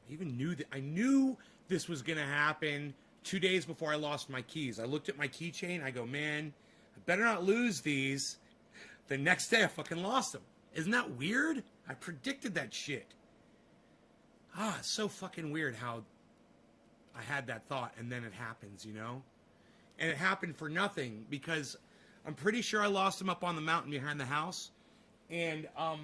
even knew that. I knew this was going to happen 2 days before I lost my keys. I looked at my keychain. I go, man, I better not lose these. The next day, I fucking lost them. Isn't that weird? I predicted that shit. It's so fucking weird how I had that thought and then it happens, you know? And it happened for nothing because I'm pretty sure I lost them up on the mountain behind the house. And I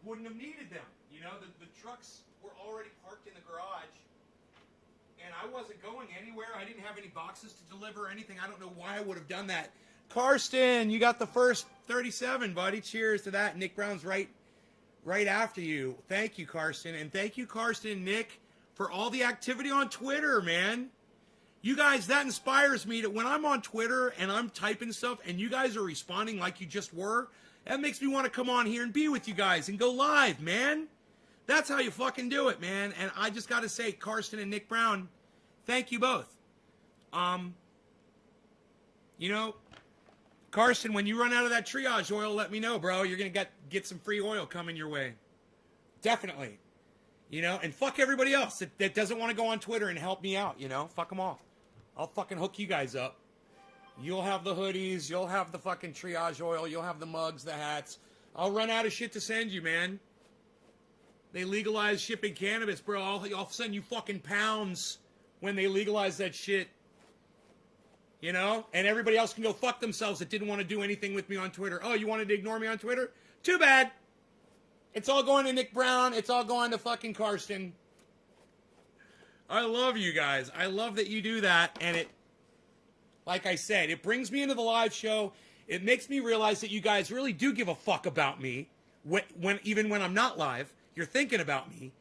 wouldn't have needed them. You know, the trucks were already parked in the garage. And I wasn't going anywhere. I didn't have any boxes to deliver or anything. I don't know why I would have done that. Karsten, you got the first 37, buddy. Cheers to that. Nick Brown's right after you. Thank you, Karsten. And thank you, Karsten and Nick, for all the activity on Twitter, man. You guys, that inspires me that when I'm on Twitter and I'm typing stuff and you guys are responding like you just were, that makes me want to come on here and be with you guys and go live, man. That's how you fucking do it, man. And I just got to say, Karsten and Nick Brown, thank you both. You know, Karsten, when you run out of that triage oil, let me know, bro. You're going to get some free oil coming your way. Definitely. You know, and fuck everybody else that doesn't want to go on Twitter and help me out, you know? Fuck them all. I'll fucking hook you guys up. You'll have the hoodies. You'll have the fucking triage oil. You'll have the mugs, the hats. I'll run out of shit to send you, man. They legalize shipping cannabis, bro. I'll send you fucking pounds when they legalize that shit. You know? And everybody else can go fuck themselves that didn't want to do anything with me on Twitter. Oh, you wanted to ignore me on Twitter? Too bad. It's all going to Nick Brown. It's all going to fucking Karsten. I love you guys. I love that you do that. And it, like I said, it brings me into the live show. It makes me realize that you guys really do give a fuck about me. Even when I'm not live, you're thinking about me.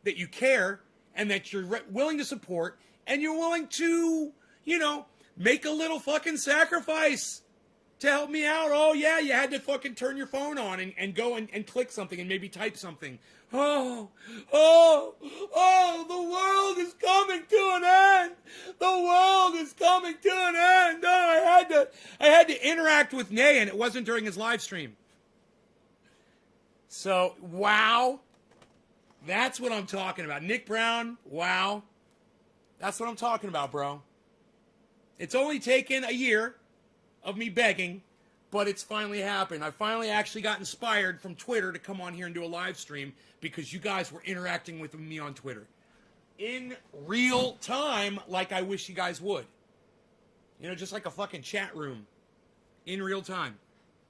That you care. And that you're willing to support. And you're willing to, you know, make a little fucking sacrifice to help me out. Oh, yeah, you had to fucking turn your phone on and go and click something and maybe type something. Oh, the world is coming to an end. The world is coming to an end. Oh, I had to interact with Nay, and it wasn't during his live stream. So, wow. That's what I'm talking about. Nick Brown, wow. That's what I'm talking about, bro. It's only taken a year of me begging, but it's finally happened. I finally actually got inspired from Twitter to come on here and do a live stream because you guys were interacting with me on Twitter in real time like I wish you guys would. You know, just like a fucking chat room in real time.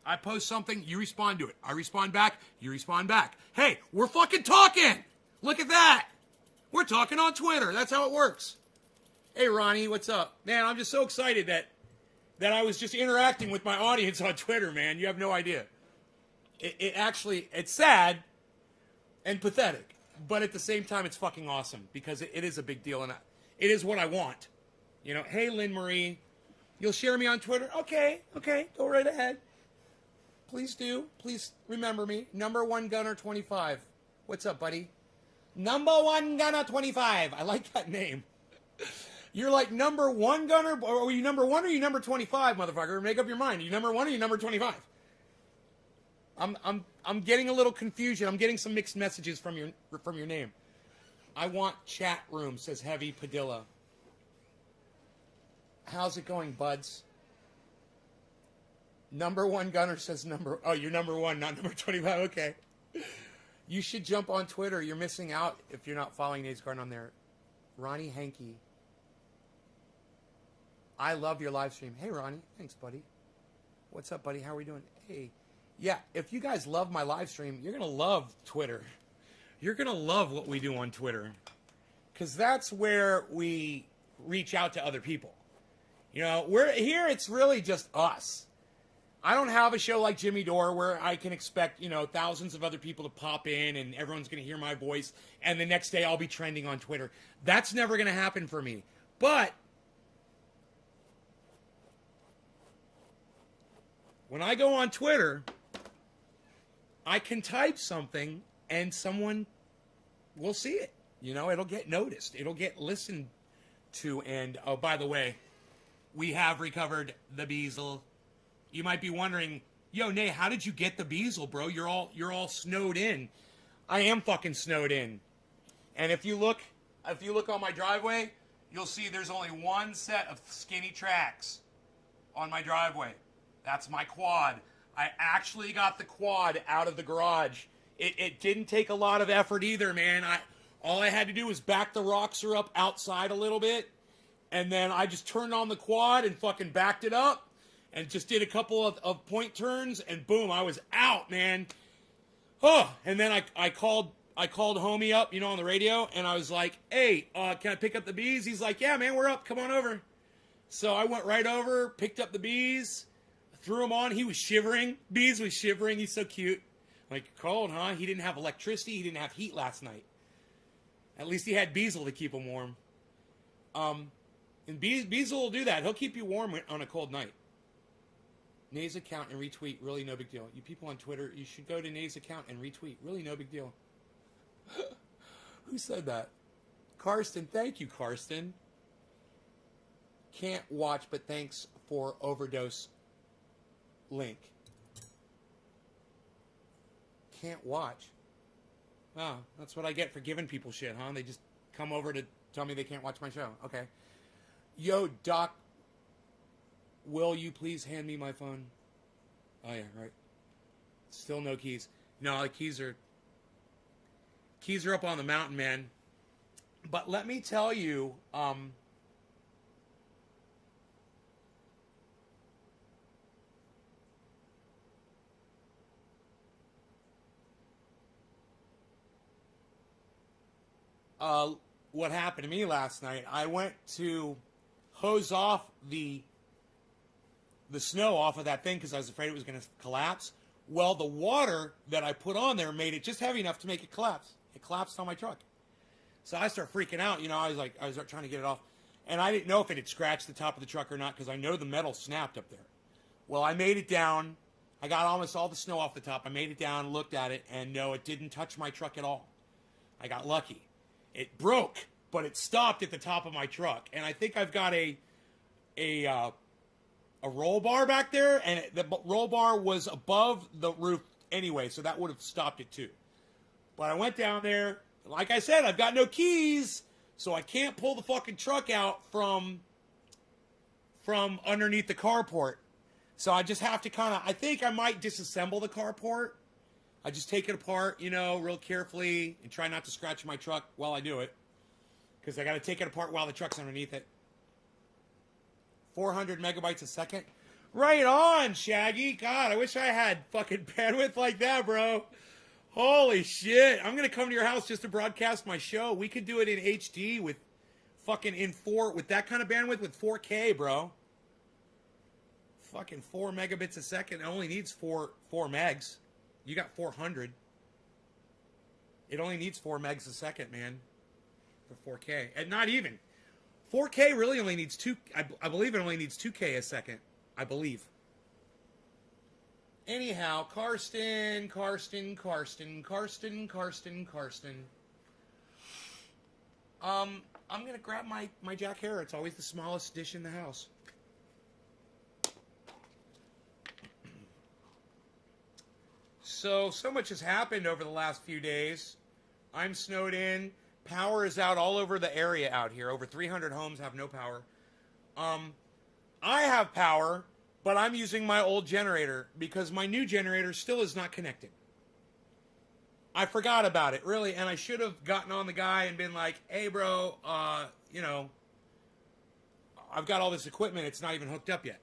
I post something, you respond to it. I respond back, you respond back. Hey, we're fucking talking! Look at that! We're talking on Twitter. That's how it works. Hey, Ronnie, what's up? Man, I'm just so excited that I was just interacting with my audience on Twitter, man. You have no idea. It's sad and pathetic, but at the same time, it's fucking awesome because it is a big deal, and it is what I want. You know, hey, Lynn Marie, you'll share me on Twitter? Okay, go right ahead. Please do. Please remember me. Number one Gunner 25. What's up, buddy? Number one Gunner 25. I like that name. You're like number one Gunner, or are you number one or are you number 25, motherfucker? Make up your mind. Are you number one or are you number 25? I'm getting a little confusion. I'm getting some mixed messages from your name. I want chat room, says Heavy Padilla. How's it going, buds? Number one Gunner says you're number one, not number 25. Okay. You should jump on Twitter. You're missing out if you're not following Nate's Garden on there. Ronnie Hankey. I love your live stream. Hey, Ronnie. Thanks, buddy. What's up, buddy? How are we doing? Hey. Yeah, if you guys love my live stream, you're going to love Twitter. You're going to love what we do on Twitter. Because that's where we reach out to other people. You know, we're here, it's really just us. I don't have a show like Jimmy Dore where I can expect, you know, thousands of other people to pop in and everyone's going to hear my voice and the next day I'll be trending on Twitter. That's never going to happen for me. But when I go on Twitter, I can type something and someone will see it. You know, it'll get noticed. It'll get listened to. And, oh, by the way, we have recovered the Beazle. You might be wondering, yo, Nay, how did you get the Beazle, bro? You're all snowed in. I am fucking snowed in. And if you look on my driveway, you'll see there's only one set of skinny tracks on my driveway. That's my quad. I actually got the quad out of the garage. It didn't take a lot of effort either, man. All I had to do was back the roxer up outside a little bit, and then I just turned on the quad and fucking backed it up, and just did a couple of point turns, and boom, I was out, man. Oh, and then I called homie up, on the radio, and I was like, hey, can I pick up the bees? He's like, yeah, man, we're up. Come on over. So I went right over, picked up the bees, threw them on. He was shivering. Bees was shivering. He's so cute. Like, cold, huh? He didn't have electricity. He didn't have heat last night. At least he had Beazle to keep him warm. And Beazle will do that. He'll keep you warm on a cold night. Nay's account and retweet. Really no big deal. You people on Twitter, you should go to Nay's account and retweet. Really no big deal. Who said that? Karsten. Thank you, Karsten. Can't watch, but thanks for overdose link. Can't watch. Wow, that's what I get for giving people shit, huh? They just come over to tell me they can't watch my show. Okay. Yo, Doc, will you please hand me my phone? Oh, yeah, right. Still no keys. No, the keys are up on the mountain, man. But let me tell you, what happened to me last night. I went to hose off the snow off of that thing because I was afraid it was going to collapse. Well, the water that I put on there made it just heavy enough to make it collapse. It collapsed on my truck. So I start freaking out. I was trying to get it off. And I didn't know if it had scratched the top of the truck or not because I know the metal snapped up there. Well, I made it down. I got almost all the snow off the top. I made it down, looked at it, and no, it didn't touch my truck at all. I got lucky. It broke, but it stopped at the top of my truck. And I think I've got a roll bar back there, and the roll bar was above the roof anyway, so that would have stopped it too. But I went down there. Like I said, I've got no keys, so I can't pull the fucking truck out from underneath the carport. So I just have to I think I might disassemble the carport. I just take it apart, real carefully and try not to scratch my truck while I do it. Because I got to take it apart while the truck's underneath it. 400 megabytes a second. Right on, Shaggy. God, I wish I had fucking bandwidth like that, bro. Holy shit. I'm going to come to your house just to broadcast my show. We could do it in HD with fucking with that kind of bandwidth with 4K, bro. Fucking 4 megabits a second. It only needs 4 megs. You got 400. It only needs 4 megs a second, man. For 4K. And not even. 4K really only needs 2. I believe it only needs 2K a second. I believe. Anyhow, Karsten. I'm going to grab my Jack Herer. It's always the smallest dish in the house. So much has happened over the last few days. I'm snowed in. Power is out all over the area out here. Over 300 homes have no power. I have power, but I'm using my old generator because my new generator still is not connected. I forgot about it, really, and I should have gotten on the guy and been like, hey, bro, I've got all this equipment. It's not even hooked up yet.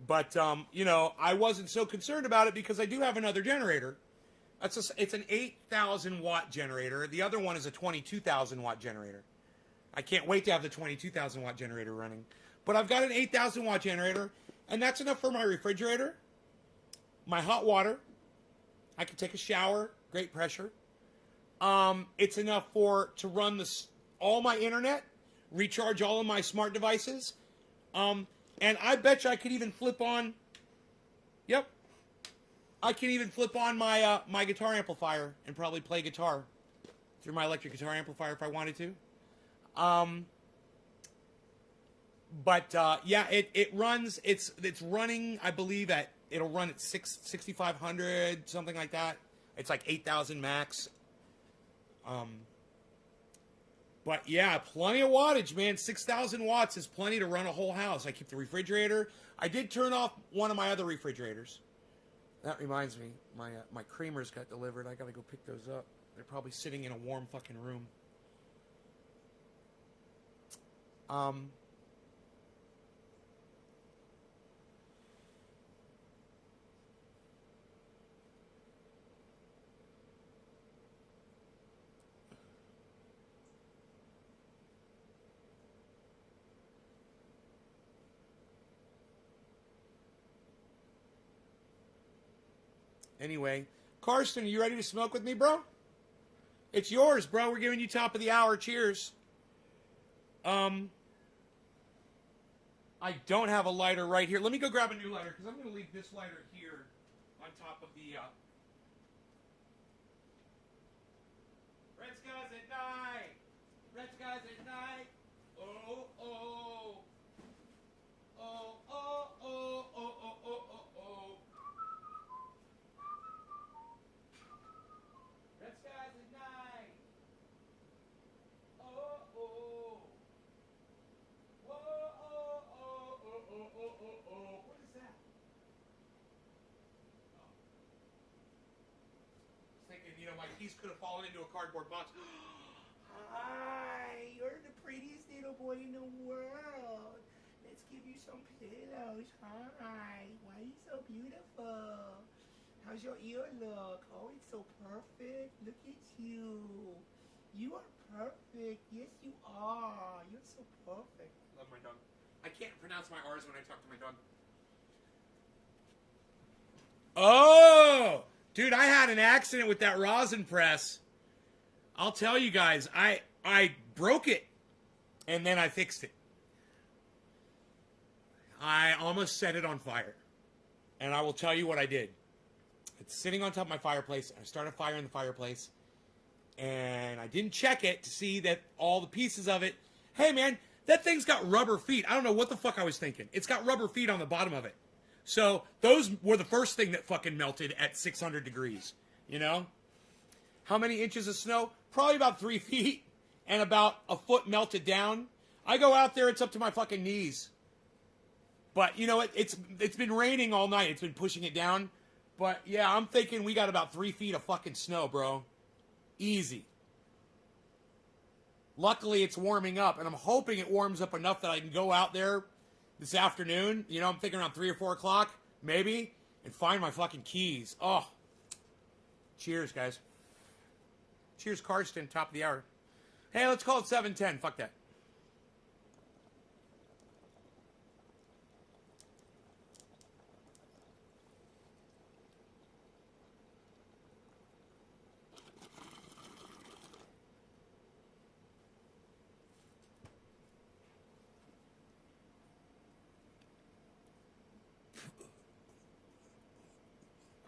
But, I wasn't so concerned about it because I do have another generator. It's an 8,000 watt generator. The other one is a 22,000 watt generator. I can't wait to have the 22,000 watt generator running. But I've got an 8,000 watt generator, and that's enough for my refrigerator, my hot water. I can take a shower, great pressure. It's enough to run all my internet, recharge all of my smart devices. And I bet you I could even flip on. Yep. I can even flip on my guitar amplifier and probably play guitar through my electric guitar amplifier if I wanted to. Yeah, it runs. It's running. I believe it'll run at 6,500 something like that It's like 8,000 max. But yeah, plenty of wattage, man. 6,000 watts is plenty to run a whole house. I keep the refrigerator. I did turn off one of my other refrigerators. That reminds me, my creamers got delivered. I gotta go pick those up. They're probably sitting in a warm fucking room. Anyway, Karsten, are you ready to smoke with me, bro? It's yours, bro. We're giving you top of the hour. Cheers. I don't have a lighter right here. Let me go grab a new lighter, because I'm going to leave this lighter here on top of the... Red skies at night. Red skies at night. Oh, oh. Oh, oh, oh, oh, oh, oh, oh, oh. Red skies at night. Oh, oh. Whoa, oh, oh, oh, oh, oh, oh, oh. What is that? Oh. I was thinking, my keys could have fallen into a cardboard box. Hi, you're the prettiest little boy in the world. Let's give you some pillows. Hi, why are you so beautiful? How's your ear look? Oh, it's so perfect. Look at you. You are perfect. Yes, you are. You're so perfect. Love my dog. I can't pronounce my R's when I talk to my dog. Oh, dude, I had an accident with that rosin press. I'll tell you guys, I broke it, and then I fixed it. I almost set it on fire, and I will tell you what I did. It's sitting on top of my fireplace. I started a fire in the fireplace, and I didn't check it to see that all the pieces of it. Hey, man, that thing's got rubber feet. I don't know what the fuck I was thinking. It's got rubber feet on the bottom of it. So those were the first thing that fucking melted at 600 degrees, How many inches of snow? Probably about 3 feet, and about a foot melted down. I go out there, it's up to my fucking knees. But, it's been raining all night. It's been pushing it down. But, yeah, I'm thinking we got about 3 feet of fucking snow, bro. Easy. Luckily, it's warming up, and I'm hoping it warms up enough that I can go out there this afternoon. I'm thinking around 3 or 4 o'clock, maybe, and find my fucking keys. Oh. Cheers, guys. Cheers, Karsten, top of the hour. Hey, let's call it 7:10. Fuck that.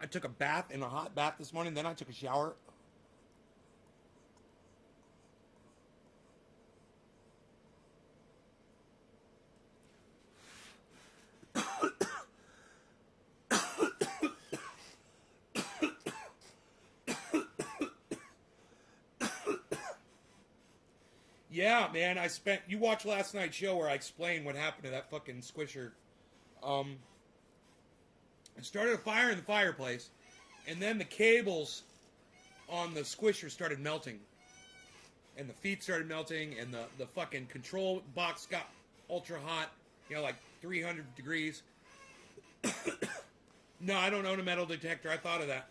I took a bath in a hot bath this morning. Then I took a shower. Yeah, man, you watched last night's show where I explained what happened to that fucking squisher. I started a fire in the fireplace, and then the cables on the squisher started melting. And the feet started melting, and the fucking control box got ultra hot, like 300 degrees. No, I don't own a metal detector. I thought of that.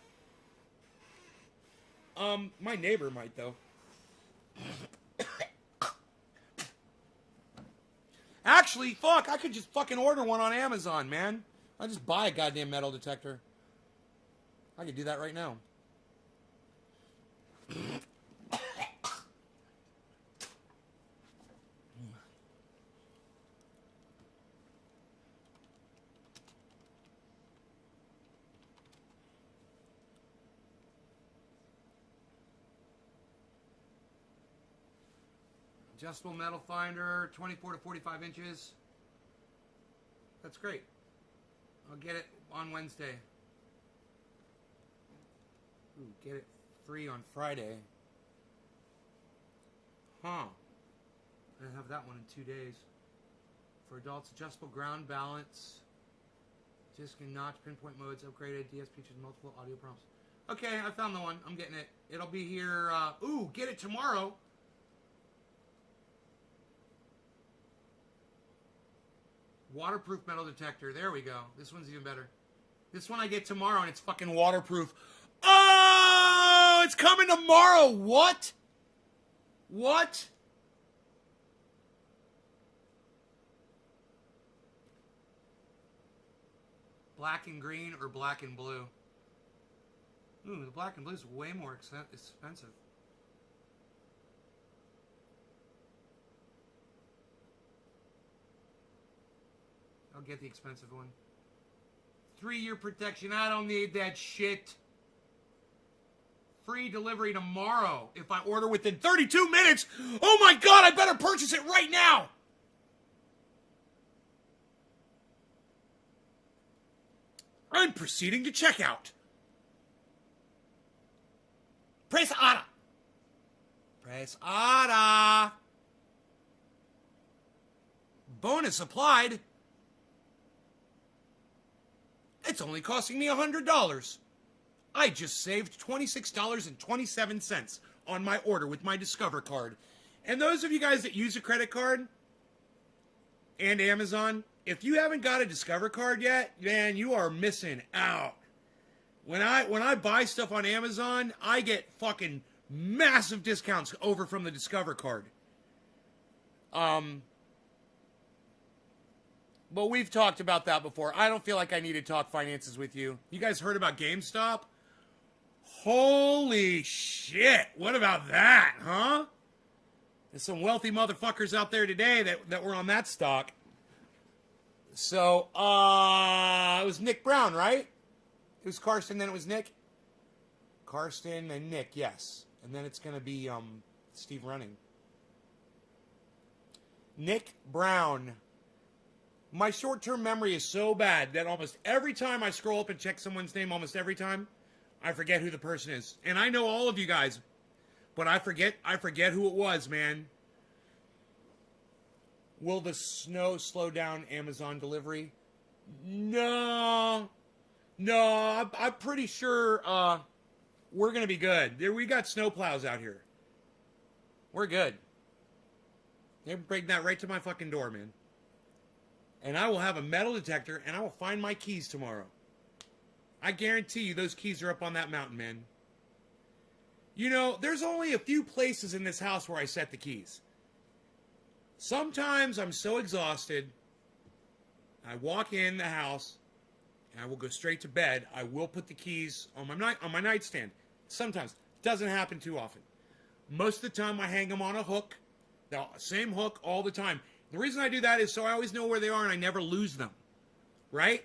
My neighbor might, though. Actually, fuck, I could just fucking order one on Amazon, man. I'll just buy a goddamn metal detector. I could do that right now. Adjustable metal finder, 24 to 45 inches. That's great. I'll get it on Wednesday. Ooh, get it free on Friday. Huh. I have that one in 2 days. For adults, adjustable ground balance. Disc and notch, pinpoint modes, upgraded, DS features multiple audio prompts. Okay, I found the one. I'm getting it. It'll be here. Ooh, get it tomorrow. Waterproof metal detector. There we go. This one's even better. This one I get tomorrow, and it's fucking waterproof. Oh, it's coming tomorrow. What? What? Black and green or black and blue? Ooh, the black and blue is way more expensive. I'll get the expensive one. 3-year protection. I don't need that shit. Free delivery tomorrow if I order within 32 minutes. Oh my God, I better purchase it right now. I'm proceeding to checkout. Press order. Press order. Bonus applied. It's only costing me $100. I just saved $26.27 on my order with my Discover card. And those of you guys that use a credit card and Amazon, if you haven't got a Discover card yet, man, you are missing out. When I buy stuff on Amazon, I get fucking massive discounts over from the Discover card. But we've talked about that before. I don't feel like I need to talk finances with you. You guys heard about GameStop? Holy shit. What about that, huh? There's some wealthy motherfuckers out there today that were on that stock. So, it was Nick Brown, right? It was Karsten, then it was Nick? Karsten and Nick, yes. And then it's going to be Steve Running. Nick Brown. My short-term memory is so bad that almost every time I scroll up and check someone's name, almost every time, I forget who the person is. And I know all of you guys, but I forget who it was, man. Will the snow slow down Amazon delivery? No, I'm pretty sure we're going to be good. We got snow plows out here. We're good. They're bringing that right to my fucking door, man. And I will have a metal detector, and I will find my keys tomorrow. I guarantee you those keys are up on that mountain, man. You know, there's only a few places in this house where I set the keys. Sometimes I'm so exhausted, I walk in the house, and I will go straight to bed. I will put the keys on my nightstand. Sometimes. Doesn't happen too often. Most of the time, I hang them on a hook. The same hook all the time. The reason I do that is so I always know where they are and I never lose them. Right?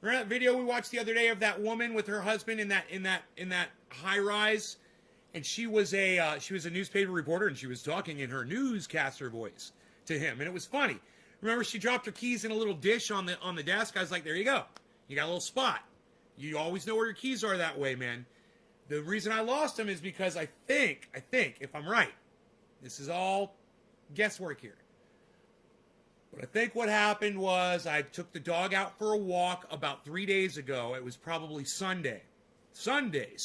Remember that video we watched the other day of that woman with her husband in that high rise? And she was a newspaper reporter, and she was talking in her newscaster voice to him, and it was funny. Remember, she dropped her keys in a little dish on the desk. I was like, there you go. You got a little spot. You always know where your keys are that way, man. The reason I lost them is because I think, if I'm right, this is all guesswork here. But I think what happened was I took the dog out for a walk about 3 days ago. It was probably Sunday. Sunday.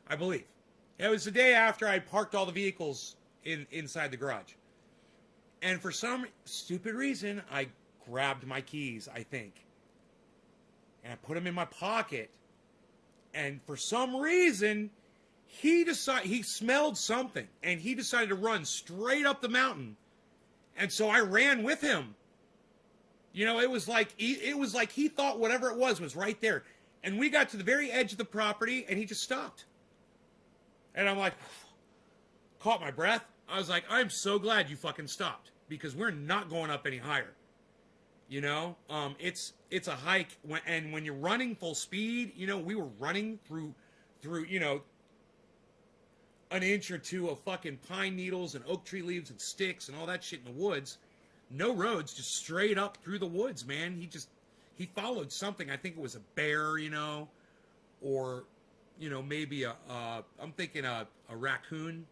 I believe. It was the day after I parked all the vehicles inside the garage. And for some stupid reason, I grabbed my keys, I think. And I put them in my pocket. And for some reason, he smelled something. And he decided to run straight up the mountain. And so I ran with him. You know, it was like he thought whatever it was right there. And we got to the very edge of the property, and he just stopped. And I'm like, caught my breath. I was like, I'm so glad you fucking stopped, because we're not going up any higher. You know, it's a hike, and when you're running full speed, you know, we were running through, you know, an inch or two of fucking pine needles and oak tree leaves and sticks and all that shit in the woods. No roads, just straight up through the woods, man. He followed something. I think it was a bear, you know, or maybe I'm thinking a raccoon.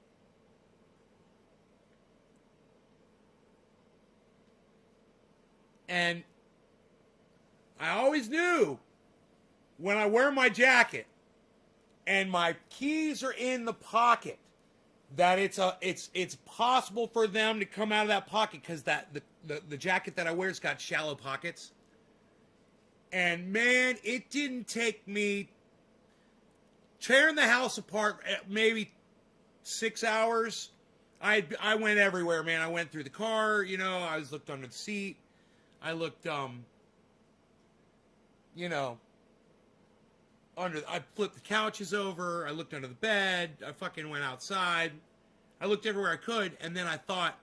And I always knew when I wear my jacket and my keys are in the pocket that it's possible for them to come out of that pocket because the jacket that I wear's got shallow pockets. And man, it didn't take me tearing the house apart maybe 6 hours. I went everywhere, man. I went through the car, I was looked under the seat. I looked I flipped the couches over. I looked under the bed. I fucking went outside. I looked everywhere I could, and then I thought,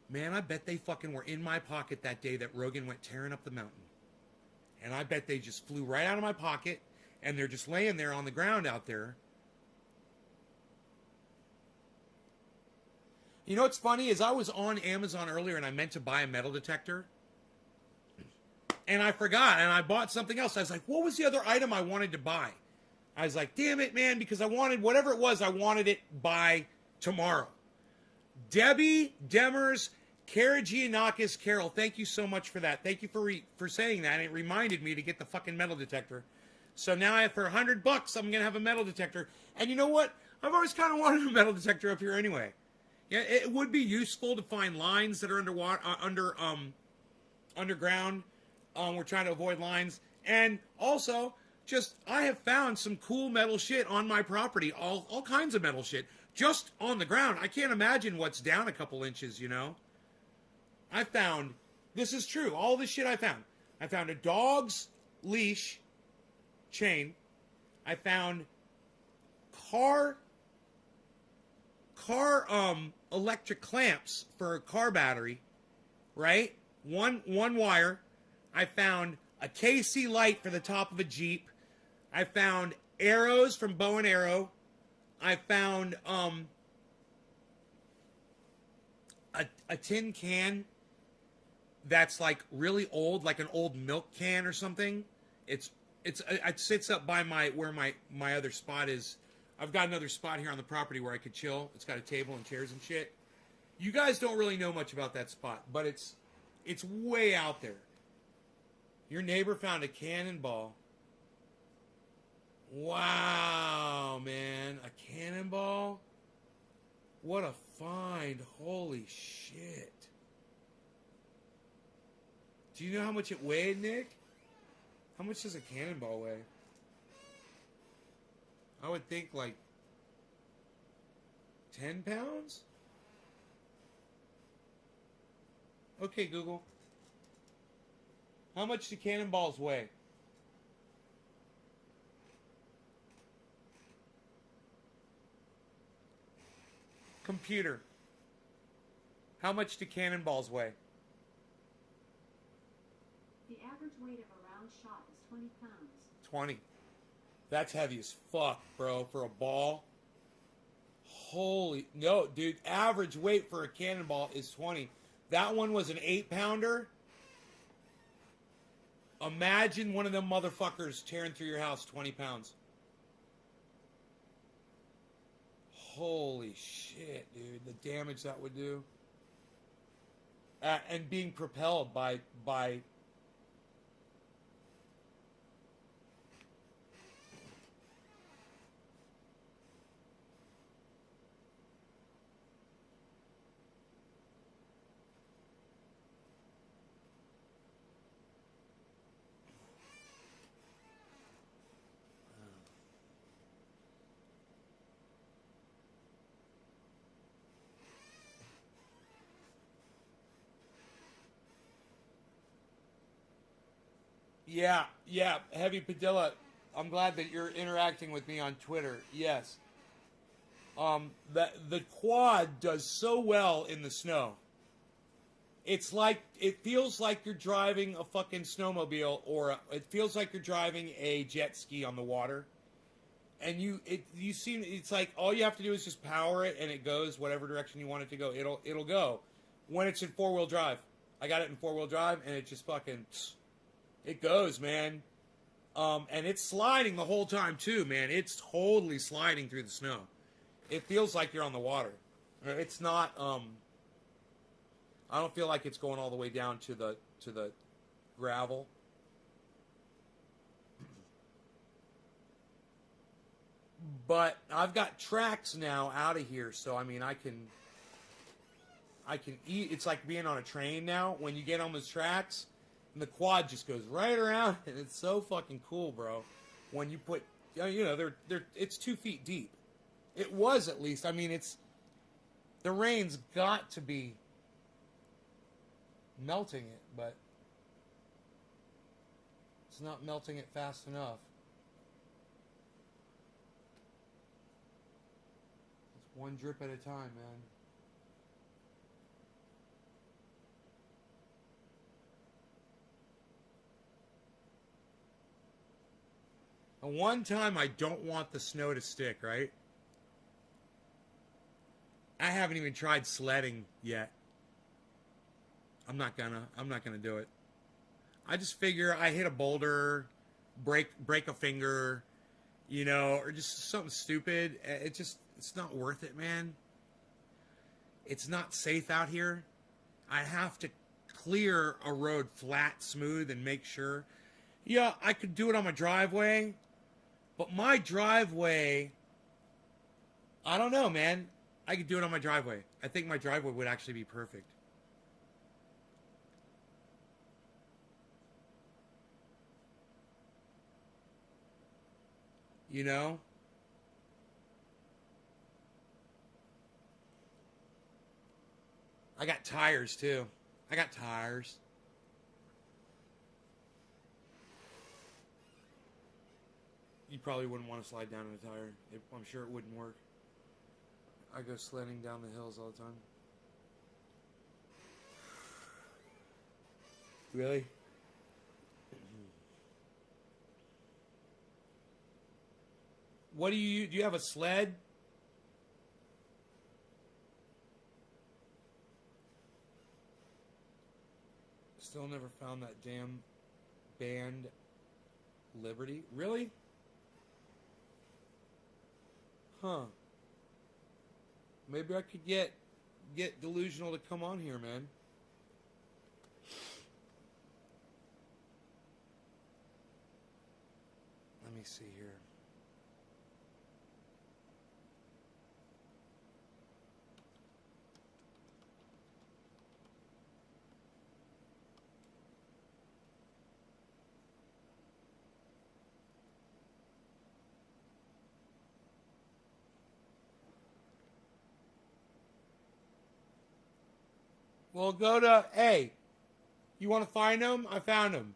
man, I bet they fucking were in my pocket that day that Rogan went tearing up the mountain. And I bet they just flew right out of my pocket, and they're just laying there on the ground out there. You know what's funny is I was on Amazon earlier, and I meant to buy a metal detector. And I forgot, and I bought something else. I was like, what was the other item I wanted to buy? I was like, damn it, man, because I wanted, whatever it was, I wanted it by tomorrow. Debbie Demers, Karagianakis, Carol, thank you so much for that. Thank you for saying that. And it reminded me to get the fucking metal detector. So now for $100, I'm going to have a metal detector. And you know what? I've always kind of wanted a metal detector up here anyway. Yeah, it would be useful to find lines that are underground. We're trying to avoid lines. And also, I have found some cool metal shit on my property. All kinds of metal shit. Just on the ground. I can't imagine what's down a couple inches, I found, this is true, all this shit I found. I found a dog's leash chain. I found car electric clamps for a car battery, right? One wire. I found a KC light for the top of a Jeep. I found arrows from Bow and Arrow. I found a tin can that's like really old, like an old milk can or something. It sits up by where my other spot is. I've got another spot here on the property where I could chill. It's got a table and chairs and shit. You guys don't really know much about that spot, but it's way out there. Your neighbor found a cannonball. Wow, man. A cannonball? What a find. Holy shit. Do you know how much it weighed, Nick? How much does a cannonball weigh? I would think like 10 pounds? Okay, Google. How much do cannonballs weigh? Computer. How much do cannonballs weigh? The average weight of a round shot is 20 pounds. 20. That's heavy as fuck, bro, for a ball. Holy... No, dude, average weight for a cannonball is 20. That one was an 8-pounder. Imagine one of them motherfuckers tearing through your house, 20 pounds. Holy shit, dude. The damage that would do. And being propelled by Yeah, Heavy Padilla. I'm glad that you're interacting with me on Twitter. Yes. The quad does so well in the snow. It feels like you're driving a fucking snowmobile, or it feels like you're driving a jet ski on the water. And it's like all you have to do is just power it, and it goes whatever direction you want it to go. It'll go. When it's in 4-wheel drive, I got it in 4-wheel drive, and it just fucking. It goes, man. And it's sliding the whole time too, man. It's totally sliding through the snow. It feels like you're on the water. It's not. I don't feel like it's going all the way down to the gravel. But I've got tracks now out of here, so I mean I can eat. It's like being on a train now. When you get on those tracks, and the quad just goes right around, and it's so fucking cool, bro. When you put, you know, it's 2 feet deep. It was at least. I mean, the rain's got to be melting it, but it's not melting it fast enough. It's one drip at a time, man. And one time I don't want the snow to stick, right? I haven't even tried sledding yet. I'm not gonna do it. I just figure I hit a boulder, break a finger, you know, or just something stupid. It's not worth it, man. It's not safe out here. I have to clear a road flat, smooth, and make sure. Yeah, I could do it on my driveway, but my driveway, I don't know, man. I could do it on my driveway. I think my driveway would actually be perfect. You know? I got tires too. I got tires. You probably wouldn't want to slide down in a tire. I'm sure it wouldn't work. I go sledding down the hills all the time. Really? What do you have a sled? Still never found that damn band Liberty. Really? Huh. Maybe I could get Delusional to come on here, man. Let me see here. Well, go to, hey, you want to find him? I found him.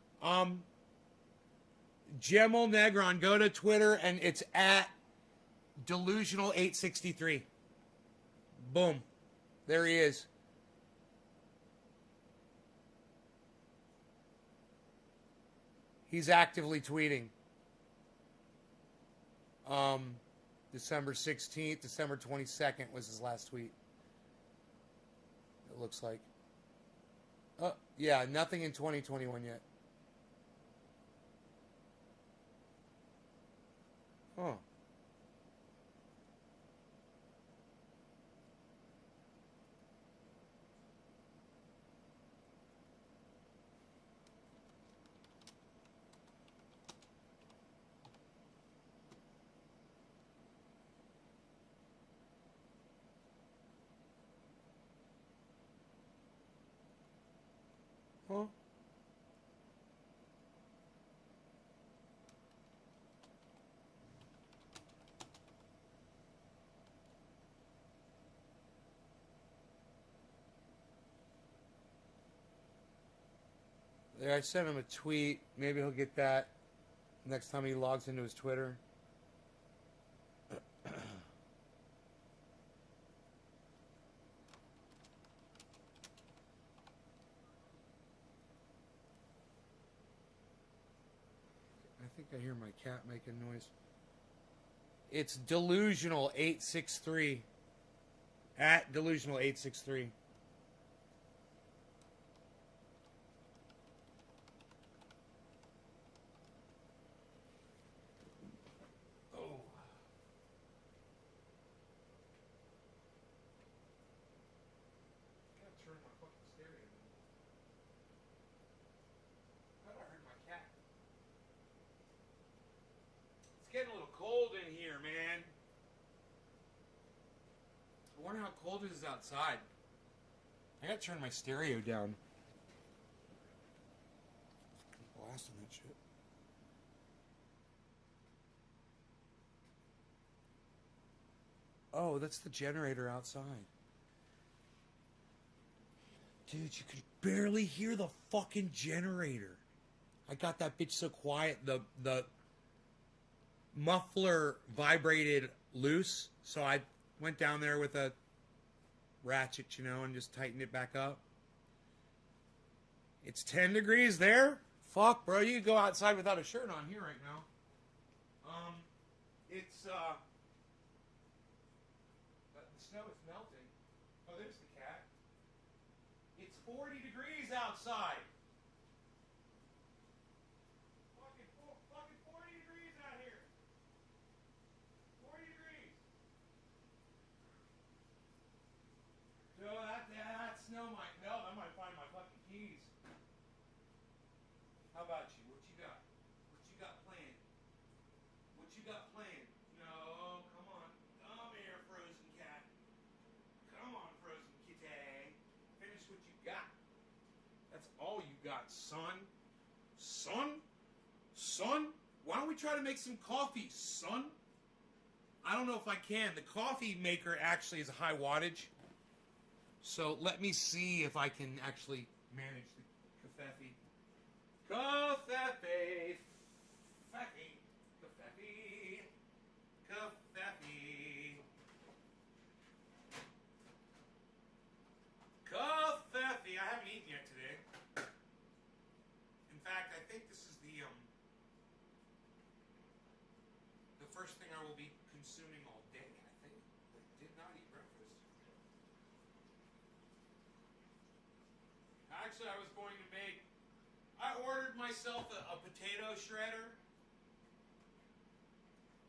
Gemel Negron, go to Twitter and it's at Delusional863. Boom. There he is. He's actively tweeting. December 16th, December 22nd was his last tweet. It looks like. Oh, yeah, nothing in 2021 yet. Huh. Huh? There, I sent him a tweet. Maybe he'll get that next time he logs into his Twitter. I think I hear my cat making noise. It's Delusional863. At Delusional863. in here, man. I wonder how cold it is outside. I gotta turn my stereo down. Blasting that shit. Oh, that's the generator outside. Dude, you can barely hear the fucking generator. I got that bitch so quiet. The muffler vibrated loose, so I went down there with a ratchet, you know, and just tightened it back up. It's 10 degrees there? Fuck, bro, you could go outside without a shirt on here right now. It's, the snow is melting. Oh, there's the cat. It's 40 degrees outside. Fucking 40 degrees out here. 40 degrees. So that snow might melt. I might find my fucking keys. How about you? What you got? What you got planned? What you got planned? No, come on. Come here, frozen cat. Come on, frozen kitty. Finish what you got. That's all you got, son. Son? Son? Why don't we try to make some coffee, son? I don't know if I can. The coffee maker actually is a high wattage. So let me see if I can actually manage the cafefe. Cafefe. Cafefe. Cafefe. Cafefe. Cafefe. I haven't eaten yet today. In fact, I think this is the first thing I will be consuming all day. I think I did not eat breakfast. Actually, I was going to make. I ordered myself a potato shredder.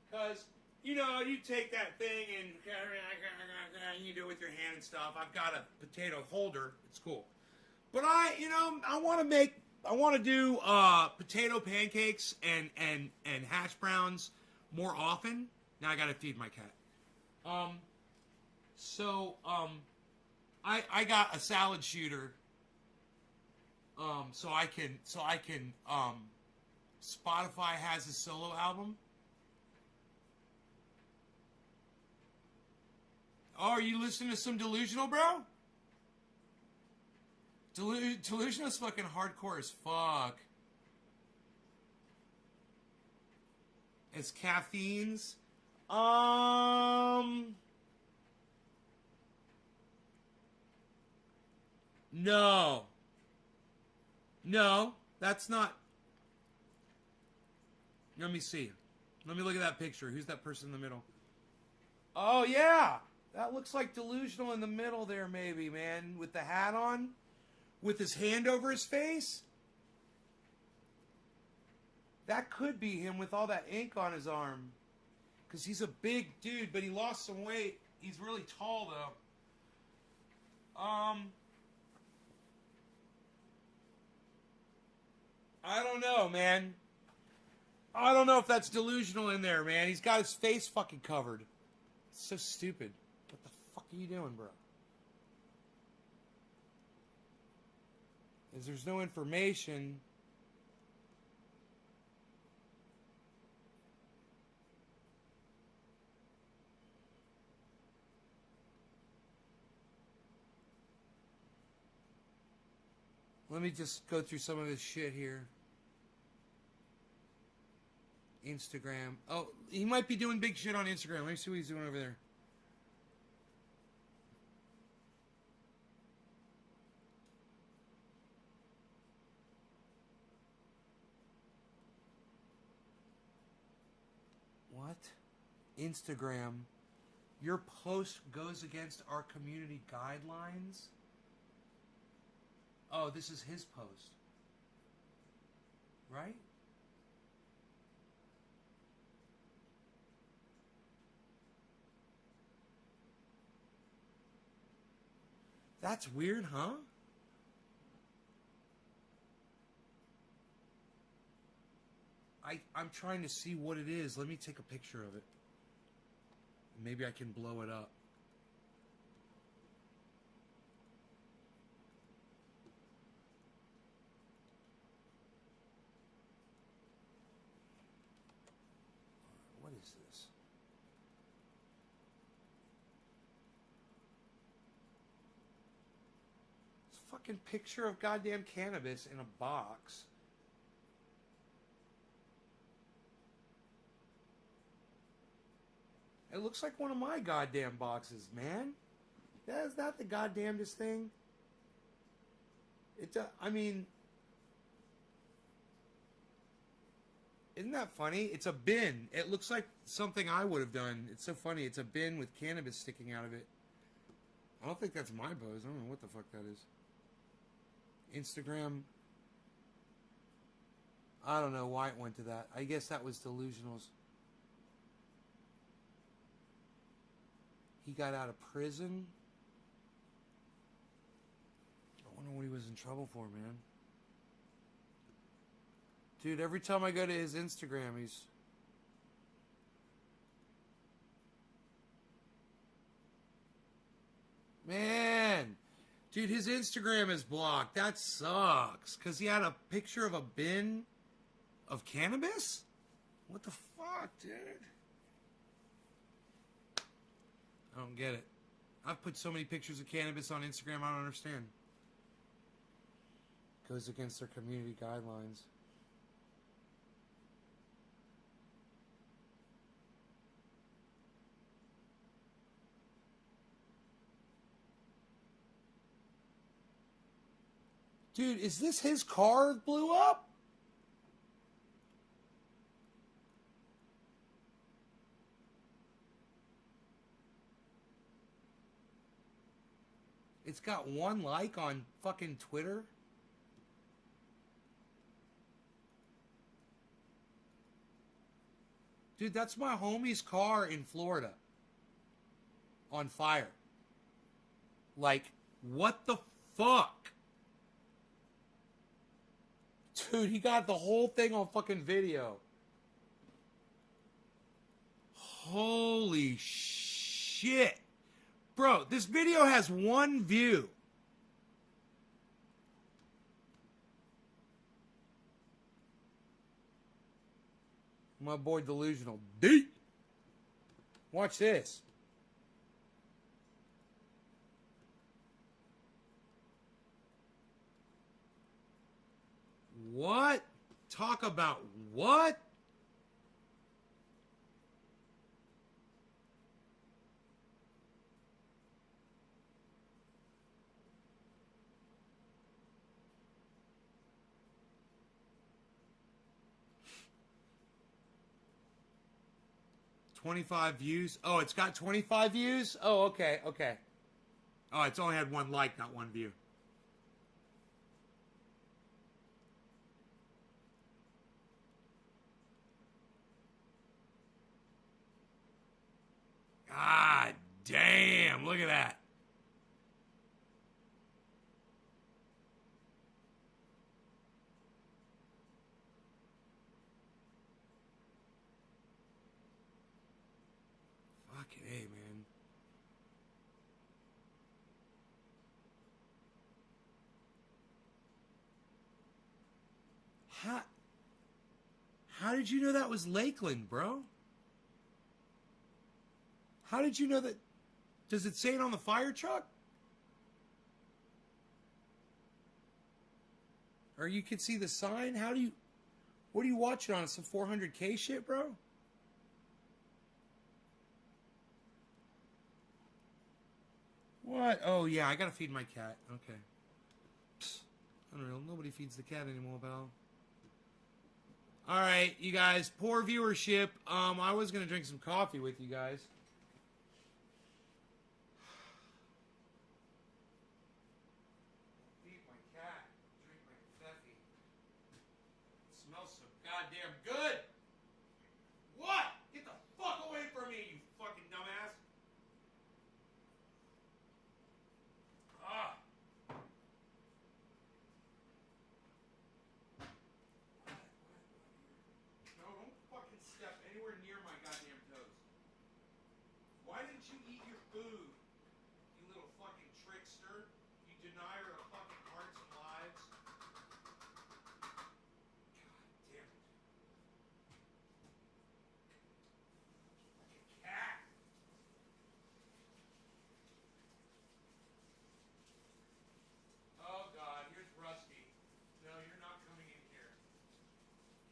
Because, you know, you take that thing and you do it with your hand and stuff. I've got a potato holder. It's cool. But I want to do potato pancakes and hash browns more often. Now I got to feed my cat. I got a salad shooter. So I can Spotify has a solo album. Oh, are you listening to some Delusional, bro? Delusional's fucking hardcore as fuck. It's caffeines. No. No, that's not. Let me see. Let me look at that picture. Who's that person in the middle? Oh, yeah. That looks like Delusional in the middle there, maybe, man. With the hat on. With his hand over his face. That could be him with all that ink on his arm. Because he's a big dude, but he lost some weight. He's really tall, though. I don't know, man. I don't know if that's Delusional in there, man. He's got his face fucking covered. It's so stupid. What the fuck are you doing, bro? Because there's no information. Let me just go through some of his shit here. Instagram. Oh, he might be doing big shit on Instagram. Let me see what he's doing over there. What? Instagram. Your post goes against our community guidelines? Oh, this is his post. Right? That's weird, huh? I'm trying to see what it is. Let me take a picture of it. Maybe I can blow it up. What is this? It's a fucking picture of goddamn cannabis in a box. It looks like one of my goddamn boxes, man. That is not the goddamnedest thing. I mean, isn't that funny? It's a bin. It looks like something I would have done. It's so funny. It's a bin with cannabis sticking out of it. I don't think that's my buzz. I don't know what the fuck that is. Instagram. I don't know why it went to that. I guess that was delusionals. He got out of prison. I wonder what he was in trouble for, man. Dude, every time I go to his Instagram, he's... Man! Dude, his Instagram is blocked. That sucks. Because he had a picture of a bin of cannabis? What the fuck, dude? I don't get it. I've put so many pictures of cannabis on Instagram, I don't understand. Goes against their community guidelines. Dude, is this his car that blew up? It's got 1 like on fucking Twitter. Dude, that's my homie's car in Florida. On fire. Like, what the fuck? Dude, he got the whole thing on fucking video. Holy shit. Bro, this video has 1 view. My boy Delusional. D. Watch this. What? Talk about what? $25 views. Oh, it's got 25 views? Oh, okay, okay. Oh, it's only had 1 like, not 1 view. God damn, look at that. Fucking A, man. How did you know that was Lakeland, bro? How did you know that? Does it say it on the fire truck? Or you can see the sign? How do you... What are you watching on? Some 400K shit, bro? What? Oh, yeah, I gotta feed my cat. Okay. Psst. Unreal. Nobody feeds the cat anymore, pal. Alright, you guys. Poor viewership. I was gonna drink some coffee with you guys. Feed my cat. Drink my Pepsi. It smells so goddamn good. What? Get the fuck away from me, you fucking dumbass. Ah. No, don't fucking step anywhere near my goddamn toes. Why didn't you eat your food? You little fucking trickster. You denier of fucking hearts and lives. God damn it. Like a cat. Oh God, here's Rusty. No, you're not coming in here.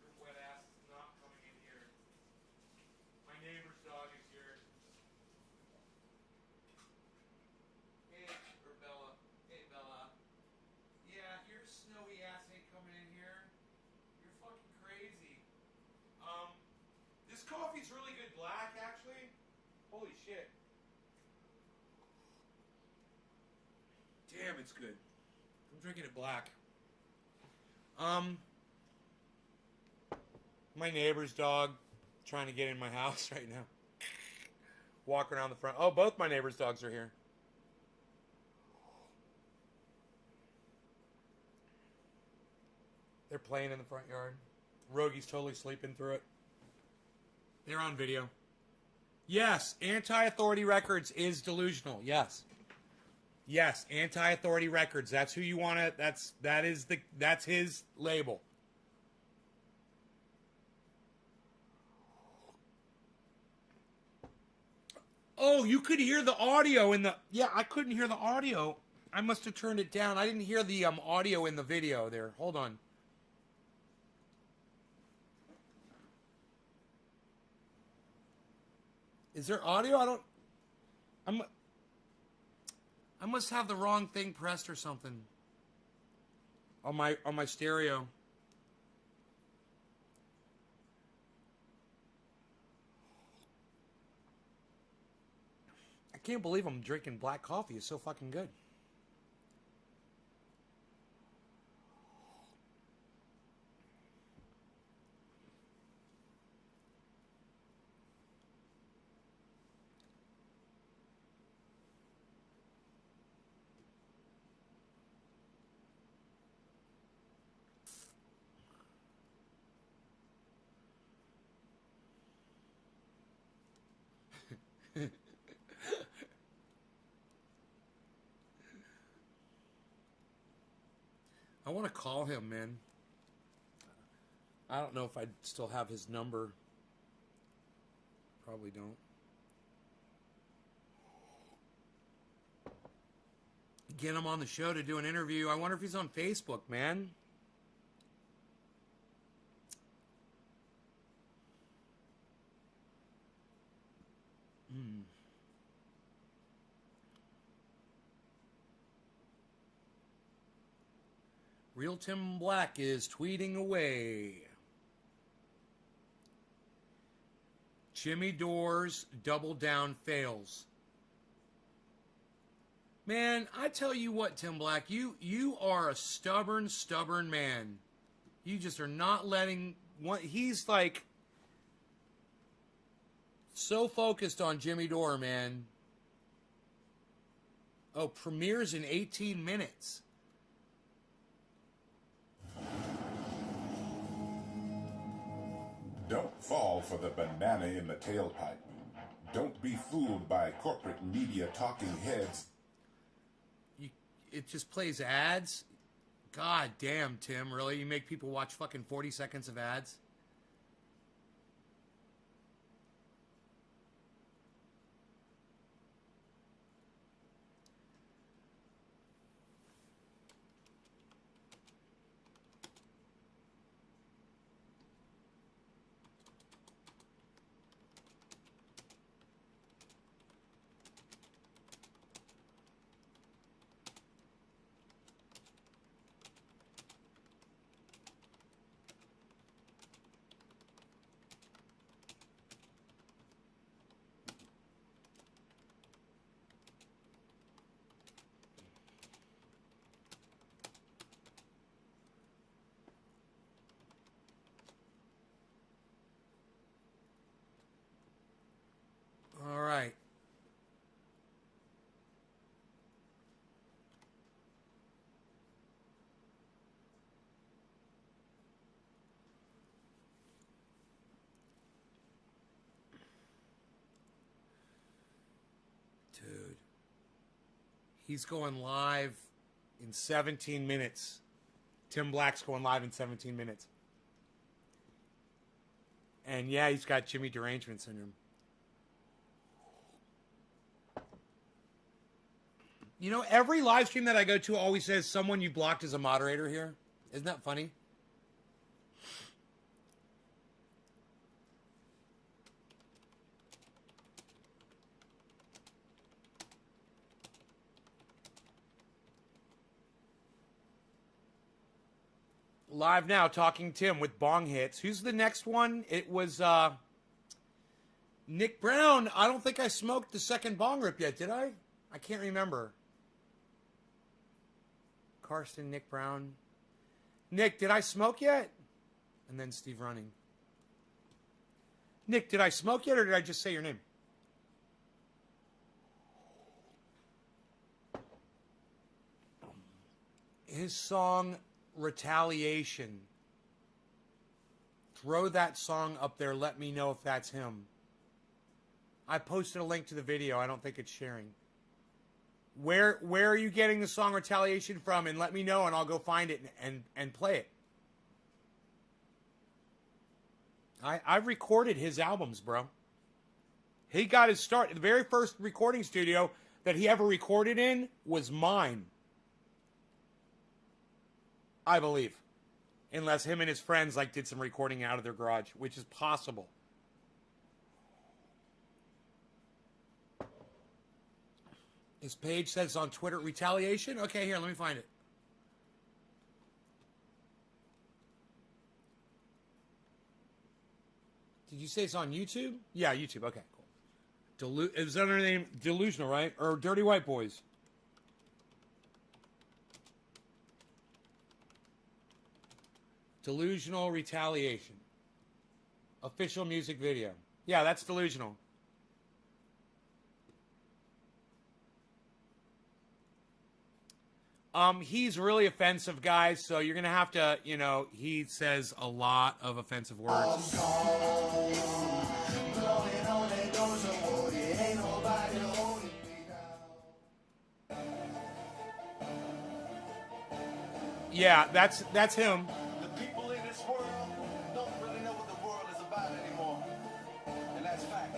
Your wet ass is not coming in here. My neighbor's dog is here. Hey, or Bella. Hey, Bella. Yeah, your snowy ass ain't coming in here. You're fucking crazy. This coffee's really good black, actually. Holy shit. Damn, it's good. I'm drinking it black. My neighbor's dog trying to get in my house right now. Walking around the front. Oh, both my neighbor's dogs are here. They're playing in the front yard. Rogi's totally sleeping through it. They're on video. Yes, Anti-Authority Records is delusional. Yes. Yes, Anti-Authority Records. That's who you want to that's his label. Oh, you could hear the audio in the yeah, I couldn't hear the audio. I must have turned it down. I didn't hear the audio in the video there. Hold on. Is there audio? I must have the wrong thing pressed or something. On my stereo. I can't believe I'm drinking black coffee. It's so fucking good. I want to call him, man. I don't know if I still have his number. Probably don't. Get him on the show to do an interview. I wonder if he's on Facebook, man. Real Tim Black is tweeting away. Jimmy Dore's double down fails. Man, I tell you what, Tim Black, you are a stubborn man. You just are not letting one. He's like so focused on Jimmy Dore, man. Oh, premieres in 18 minutes. Don't fall for the banana in the tailpipe. Don't be fooled by corporate media talking heads. It just plays ads? God damn, Tim, really? You make people watch fucking 40 seconds of ads? He's going live in 17 minutes. Tim Black's going live in 17 minutes. And yeah, he's got Jimmy derangement syndrome. You know, every live stream that I go to always says someone you blocked as a moderator here. Isn't that funny? Live now, Talking Tim with Bong Hits. Who's the next one? It was Nick Brown. I don't think I smoked the second bong rip yet, did I? I can't remember. Karsten, Nick Brown. Nick, did I smoke yet? And then Steve Running. Nick, did I smoke yet or did I just say your name? His song Retaliation. Throw that song up there. Let me know if that's him. I posted a link to the video. I don't think it's sharing. Where are you getting the song Retaliation from? And let me know and I'll go find it and play it. I've recorded his albums, bro. He got his start. The very first recording studio that he ever recorded in was mine. I believe. Unless him and his friends like did some recording out of their garage, which is possible. His page says on Twitter, Retaliation? Okay, here, let me find it. Did you say it's on YouTube? Yeah, YouTube. Okay, cool. Is that her name? Delusional, right? Or Dirty White Boys? Delusional Retaliation. Official music video. Yeah, that's Delusional. He's really offensive, guys, so you're going to have to, you know, he says a lot of offensive words. Yeah, that's him. The people in this world don't really know what the world is about anymore. And that's fact.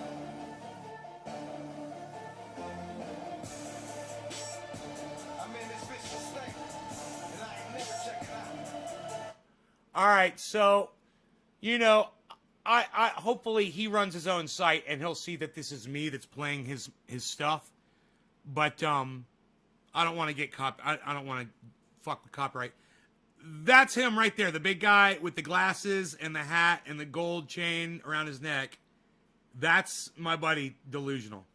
I'm in this bitch for stay. And I ain't never checking out. All right, so, you know, I hopefully he runs his own site and he'll see that this is me that's playing his stuff. But I don't want to get I don't want to fuck with copyright. That's him right there, the big guy with the glasses and the hat and the gold chain around his neck. That's my buddy Delusional.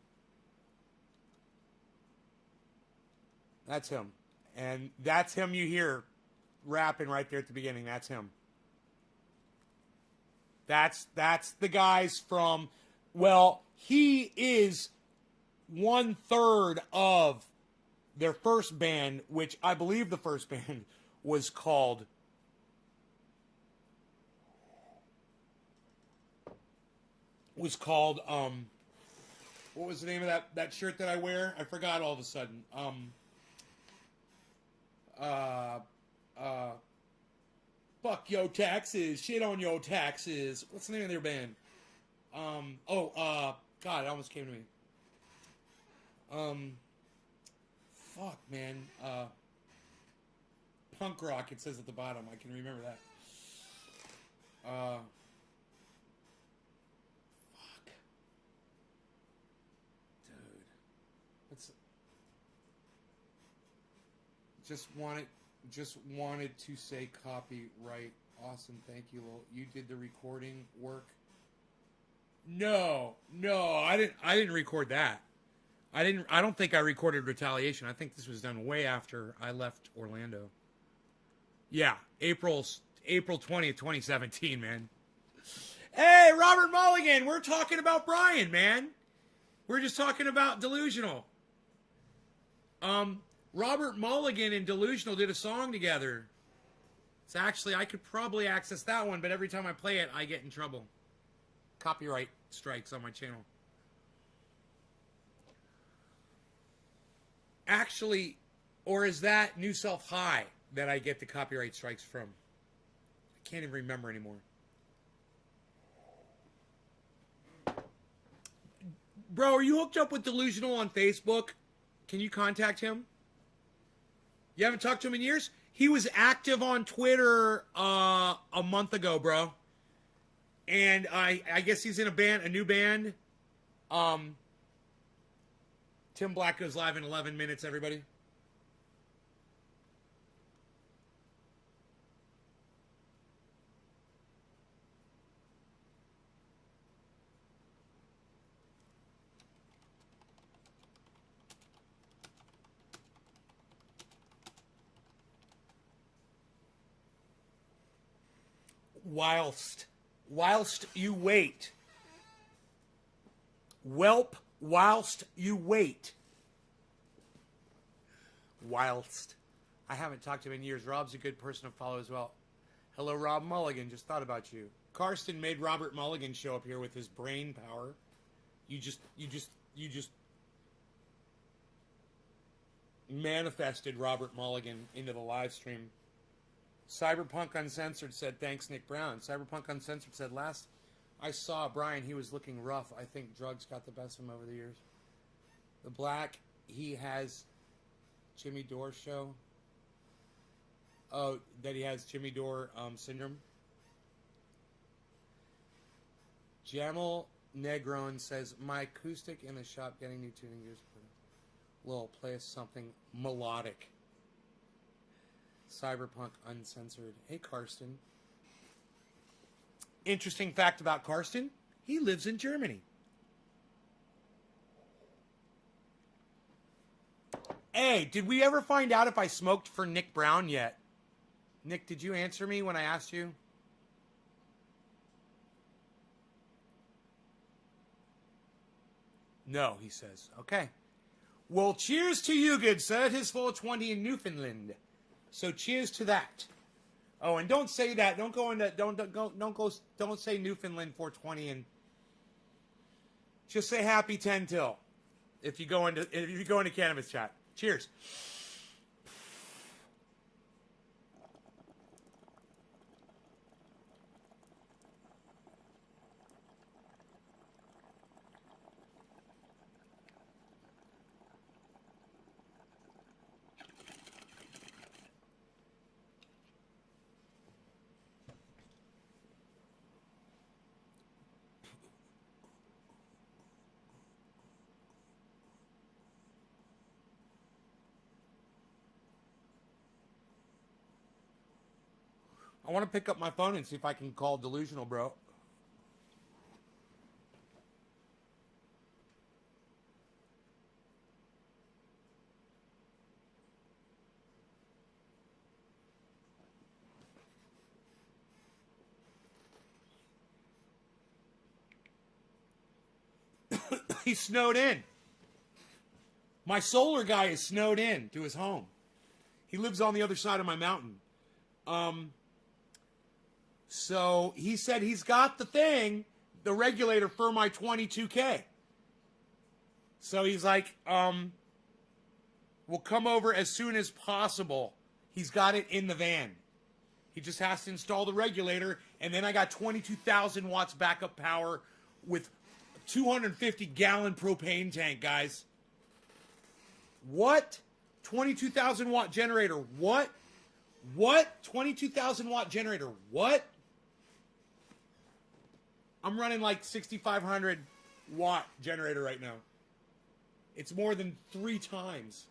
That's him. And that's him you hear rapping right there at the beginning. That's him. That's the guys from, well, he is 1/3 of their first band, which I believe the first band was called what was the name of that shirt that I wear? I forgot all of a sudden. Fuck your taxes, shit on your taxes. What's the name of their band? God, it almost came to me. Fuck, man. Punk rock, it says at the bottom. I can remember that. Fuck. Dude. Let's... Just wanted to say copyright. Awesome, thank you, Lil. You did the recording work? No, I didn't record that. I don't think I recorded Retaliation. I think this was done way after I left Orlando. Yeah, April 20th, 2017, man. Hey, Robert Mulligan, we're talking about Brian, man. We're just talking about Delusional. Robert Mulligan and Delusional did a song together. It's actually, I could probably access that one, but every time I play it, I get in trouble. Copyright strikes on my channel. actually, or is that New Self High that I get the copyright strikes from? I can't even remember anymore. Bro, are you hooked up with Delusional on Facebook? Can you contact him? You haven't talked to him in years? He was active on Twitter a month ago, bro. And I guess he's in a new band. Tim Black goes live in 11 minutes, everybody. Whilst you wait. Whelp, whilst you wait. Whilst. I haven't talked to him in years. Rob's a good person to follow as well. Hello, Rob Mulligan. Just thought about you. Karsten made Robert Mulligan show up here with his brain power. You just manifested Robert Mulligan into the live stream. Cyberpunk Uncensored said, thanks, Nick Brown. Cyberpunk Uncensored said, last I saw Brian, he was looking rough. I think drugs got the best of him over the years. The Black, he has Jimmy Dore show. Oh, that he has Jimmy Dore syndrome. Jamal Negron says, my acoustic in the shop getting new tuning gears. Lil, play us something melodic. Cyberpunk Uncensored. Hey, Karsten. Interesting fact about Karsten, he lives in Germany. Hey, did we ever find out if I smoked for Nick Brown yet? Nick, did you answer me when I asked you? No, he says. Okay. Well, cheers to you, good sir. It is 420 in Newfoundland. So cheers to that. Oh, and don't say that. Don't go into don't say Newfoundland 420 and just say happy 10 till if you go into cannabis chat. Cheers. I want to pick up my phone and see if I can call Delusional, bro. He's snowed in. My solar guy is snowed in to his home. He lives on the other side of my mountain. So he said he's got the thing, the regulator for my 22K. So he's like, we'll come over as soon as possible. He's got it in the van. He just has to install the regulator, and then I got 22,000 watts backup power with 250-gallon propane tank, guys. What? 22,000 watt generator. What? What? 22,000 watt generator. What? I'm running like 6,500 watt generator right now. It's more than 3 times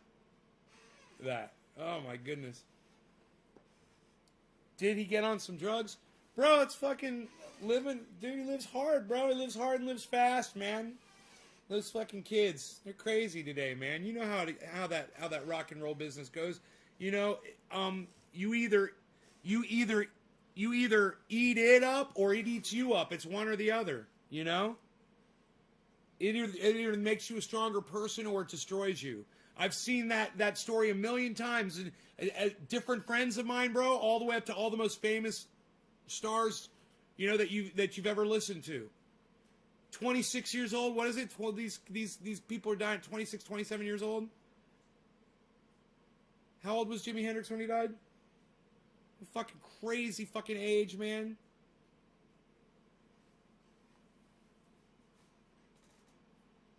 that. Oh my goodness. Did he get on some drugs? Bro, it's fucking living. Dude, he lives hard, bro. He lives hard and lives fast, man. Those fucking kids, they're crazy today, man. You know how that rock and roll business goes. You know, you either eat it up or it eats you up. It's one or the other, you know? It either makes you a stronger person or it destroys you. I've seen that story a million times. Different friends of mine, bro, all the way up to all the most famous stars, you know, that you've ever listened to. 26 years old, what is it? Well, these people are dying at 26, 27 years old. How old was Jimi Hendrix when he died? A fucking crazy fucking age, man.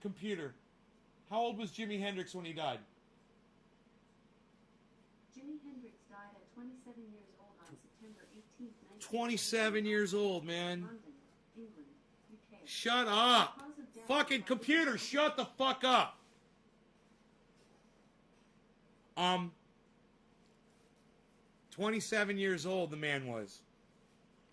Computer. How old was Jimi Hendrix when he died? Jimi Hendrix died at 27 years old on September 18th, 27 years old, man. London, England, UK. Shut up. Fucking computer, shut the fuck up. 27 years old the man was.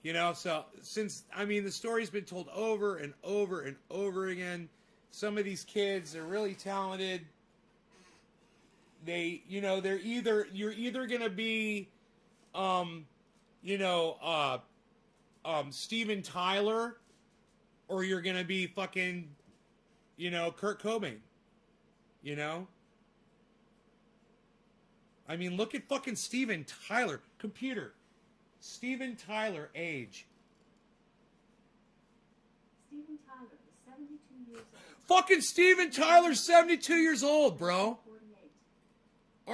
You know, so since, I mean, the story's been told over and over and over again. Some of these kids are really talented. They, you know, you're either going to be, Steven Tyler, or you're going to be fucking, Kurt Cobain. You know? I mean, look at fucking Steven Tyler. Computer. Steven Tyler, age. Steven Tyler is 72 years old. Fucking Steven Tyler's 72 years old, bro. 48.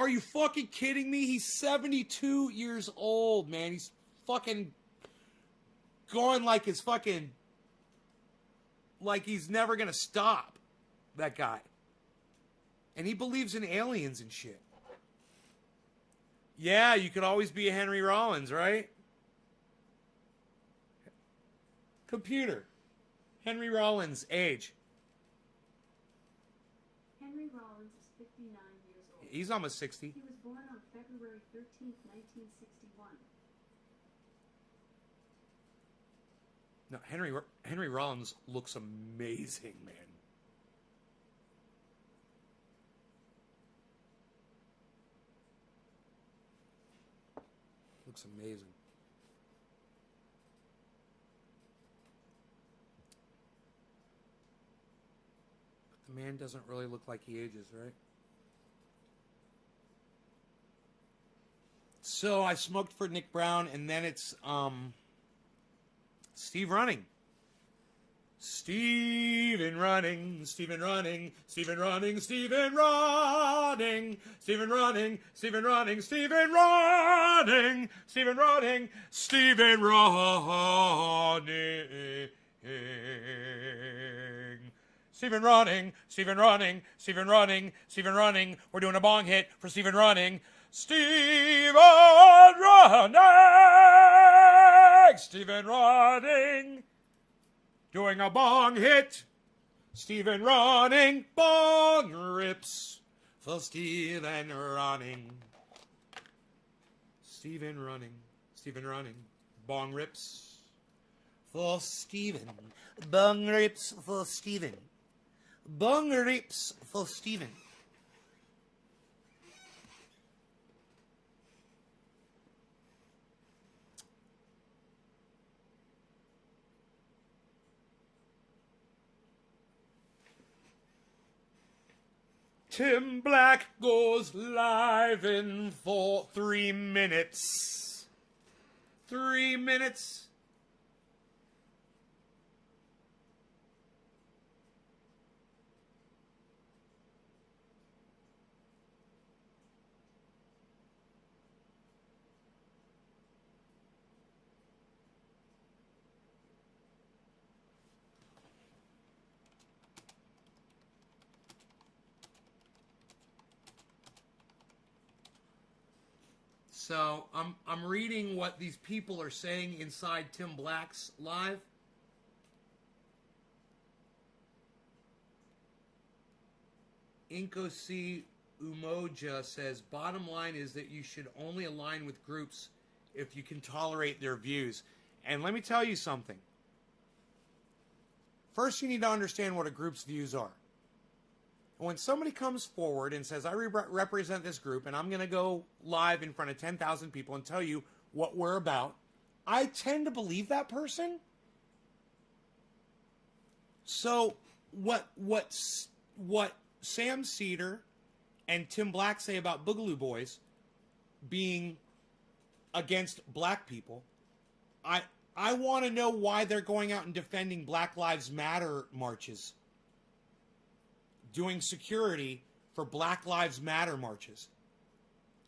Are you fucking kidding me? He's 72 years old, man. He's fucking going like his fucking... like he's never gonna stop, that guy. And he believes in aliens and shit. Yeah, you could always be a Henry Rollins, right? Computer. Henry Rollins, age. Henry Rollins is 59 years old. He's almost 60. He was born on February 13th, 1961. No, Henry Rollins looks amazing, man. Looks amazing. But the man doesn't really look like he ages, right? So I smoked for Nick Brown, and then it's Steve Running. Steven running, Steven running, Steven running, Steven running, Steven running, Steven running, Steven running, Steven running, Steven running. Stephen running, Stephen running, Stephen running, Stephen running. We're doing a bong hit for Stephen running. Stephen running, Stephen running. Doing a bong hit. Stephen running, bong rips for Stephen running. Stephen running, Stephen running, bong rips for Stephen. Bong rips for Stephen. Bong rips for Stephen. Tim Black goes live in for 3 minutes. 3 minutes. So I'm reading what these people are saying inside Tim Black's live. Inkosi Umoja says, bottom line is that you should only align with groups if you can tolerate their views. And let me tell you something. First, you need to understand what a group's views are. When somebody comes forward and says, I represent this group and I'm going to go live in front of 10,000 people and tell you what we're about, I tend to believe that person. So what Sam Cedar and Tim Black say about Boogaloo Boys being against black people, I want to know why they're going out and defending Black Lives Matter marches. Doing security for Black Lives Matter marches.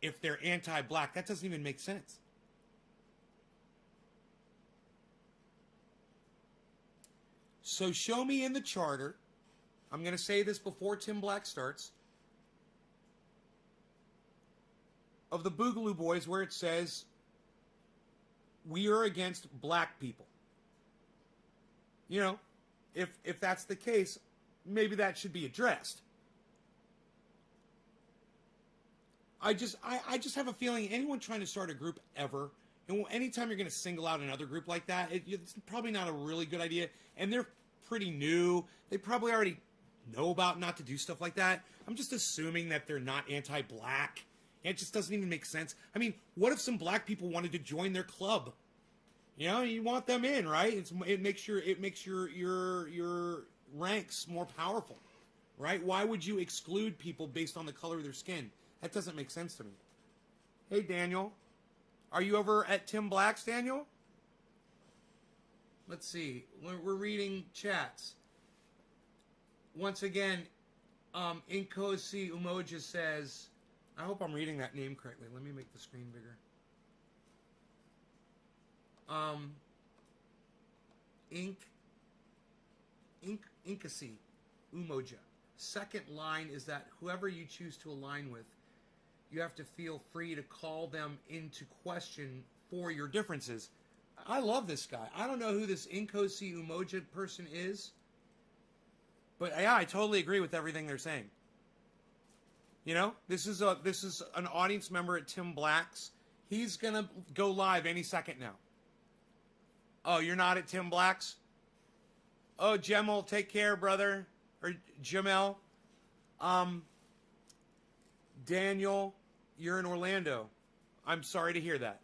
if they're anti-black. That doesn't even make sense. So show me in the charter, I'm going to say this before Tim Black starts, of the Boogaloo Boys where it says, we are against black people. You know, if that's the case, maybe that should be addressed. I just have a feeling anyone trying to start a group ever, and anytime you're going to single out another group like that, it's probably not a really good idea. And they're pretty new. They probably already know about not to do stuff like that. I'm just assuming that they're not anti-black. It just doesn't even make sense. I mean, what if some black people wanted to join their club? You know, you want them in, right? It makes your ranks more powerful, right? Why would you exclude people based on the color of their skin? That doesn't make sense to me. Hey, Daniel. Are you over at Tim Black's, Daniel? Let's see. We're reading chats. Once again, Inkosi Umoja says, I hope I'm reading that name correctly. Let me make the screen bigger. Inkasi Umoja. Second line is that whoever you choose to align with, you have to feel free to call them into question for your differences. I love this guy. I don't know who this Inkosi Umoja person is, but yeah, I totally agree with everything they're saying. You know, this is an audience member at Tim Black's. He's gonna go live any second now. Oh, you're not at Tim Black's? Oh, Jamel, take care, brother. Or Jamel. Daniel, you're in Orlando. I'm sorry to hear that.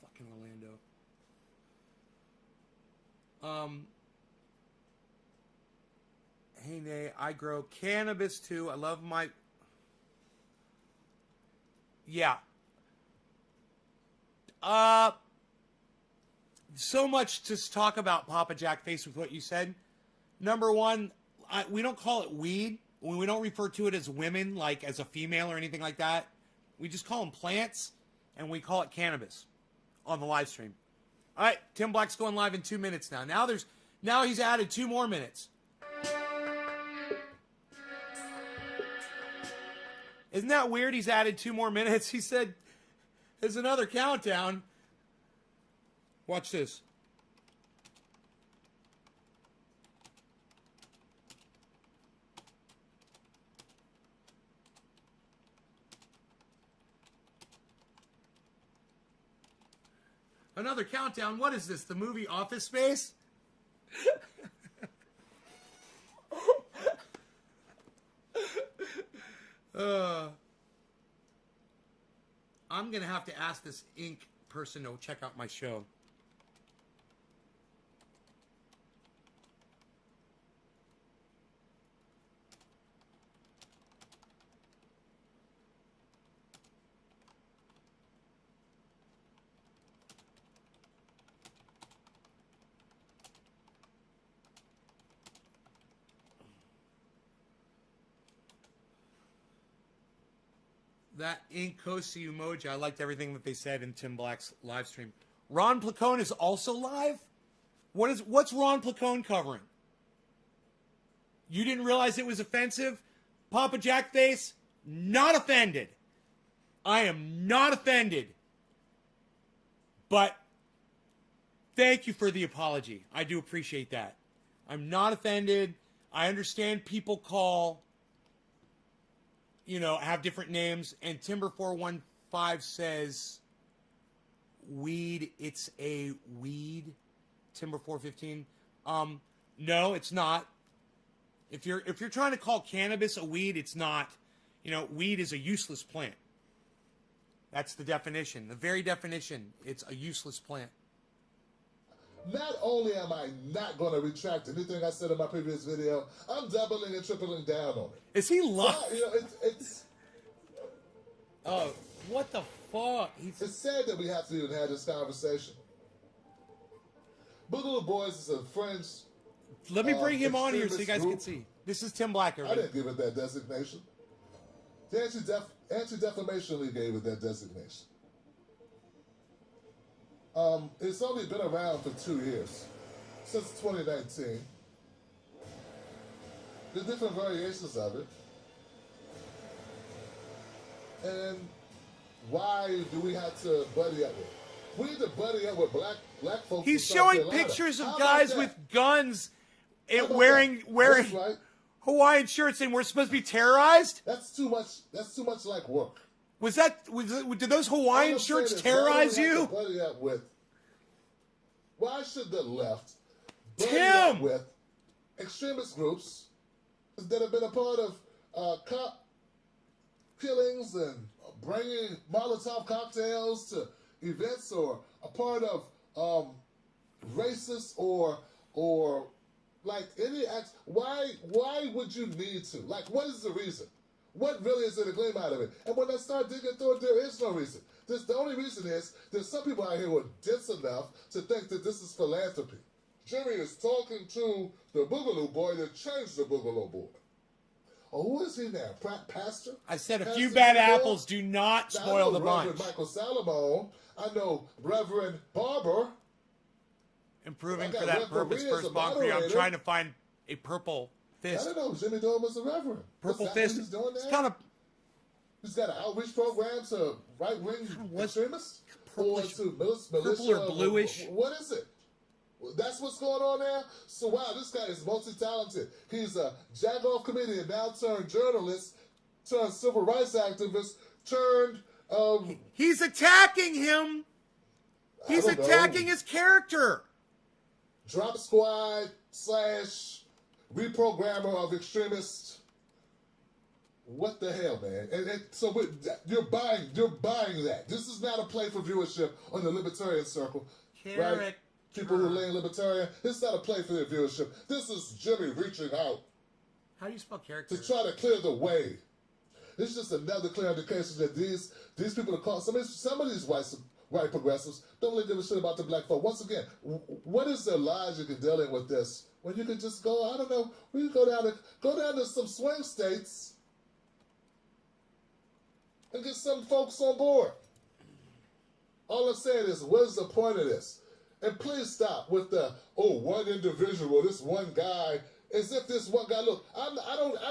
Fucking Orlando. Hey, Nay, I grow cannabis too. I love my... Yeah. So much to talk about, Papa Jack Face, with what you said. Number one, we don't call it weed. We don't refer to it as women, like as a female or anything like that. We just call them plants, and we call it cannabis on the live stream. All right, Tim Black's going live in 2 minutes now. Now he's added 2 more minutes. Isn't that weird? He's added 2 more minutes. He said, there's another countdown. Watch this. Another countdown. What is this? The movie Office Space? I'm going to have to ask this ink person to check out my show. That Inkosi Umoja, I liked everything that they said in Tim Black's live stream. Ron Placone is also live? What's Ron Placone covering? You didn't realize it was offensive? Papa Jack Face, not offended. I am not offended. But thank you for the apology. I do appreciate that. I'm not offended. I understand people have different names. And Timber415 says, weed, it's a weed. Timber415. No, it's not. If you're trying to call cannabis a weed, it's not. Weed is a useless plant. That's the definition. The very definition. It's a useless plant. Not only am I not going to retract anything I said in my previous video, I'm doubling and tripling down on it. Is he lying? It's Oh, what the fuck? It's sad that we have to even have this conversation. Boogaloo Boys is a French. Let me bring him on here so you guys group. can see. This is Tim Black. I didn't give it that designation. The Anti-Defamation League gave it that designation. It's only been around for 2 years, since 2019. There's different variations of it. And why do we have to buddy up with it? We need to buddy up with black folks. He's in South showing Carolina. pictures of How guys about with that? guns How and about wearing that? That's right. Hawaiian shirts, and we're supposed to be terrorized. That's too much. That's too much like work. Did those All Hawaiian I'm shirts saying is, terrorize why do we you? have to buddy up with? Why should the left buddy Tim! up with extremist groups that have been a part of cop killings and bringing Molotov cocktails to events, or a part of racist or like any act? Why would you need to? Like, what is the reason? What really is it to glean out of it? And when I start digging through it, there is no reason. The only reason is there's some people out here who are dense enough to think that this is philanthropy. Jimmy is talking to the Boogaloo Boy that changed the Boogaloo Boy. Oh, who is he now? Pastor? I said a Pastor few bad Bill? apples do not Now, I spoil know the Reverend bunch. Michael Salomon. I know Reverend Barber. Improving I got for that referee purpose, as first a bomb for you. I'm moderator. trying to find a purple I fist. don't know. Jimmy Dome is a reverend. Purple Is that fist. what he's doing It's now? kind of He's got an outreach program to right-wing what- extremists? purplish- Or to militia? purple or bluish? What is it? That's what's going on there? So, wow, this guy is multi-talented. He's a jack-off comedian, now turned journalist, turned civil rights activist, turned... He's attacking him. He's don't know. attacking his character. Drop squad / reprogrammer of extremists. What the hell, man? And so you're buying that. This is not a play for viewership on the libertarian circle, right? Character. People who lean libertarian. This is not a play for their viewership. This is Jimmy reaching out How do you spell character? to try to clear the way. This is just another clear indication that these people are called some of these white progressives don't really give a shit about the black folk. Once again, what is the logic in dealing with this when you can just go? I don't know. We can go down to some swing states and get some folks on board. All I'm saying is, what is the point of this? And please stop with the one individual, this one guy, as if this one guy. Look, I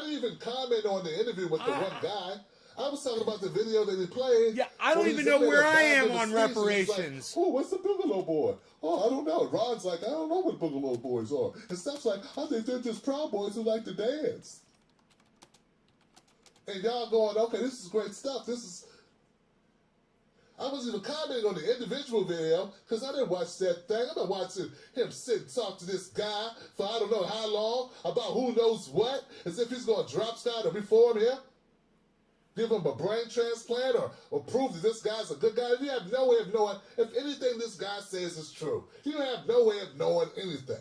didn't even comment on the interview with the one guy. I was talking about the video that he played. Yeah, I don't where even he's know in there where I at the am bottom on of the stage, and he's reparations. Like, oh, what's the Boogaloo Boy? Oh, I don't know. Ron's like, I don't know what Boogaloo Boys are. And Steph's like, I think they're just Proud Boys who like to dance. And y'all going, okay, this is great stuff. I wasn't even commenting on the individual video because I didn't watch that thing. I'm not watching him sit and talk to this guy for I don't know how long about who knows what, as if he's going to drop Scott or reform him, give him a brain transplant or prove that this guy's a good guy. You have no way of knowing if anything this guy says is true. You have no way of knowing anything.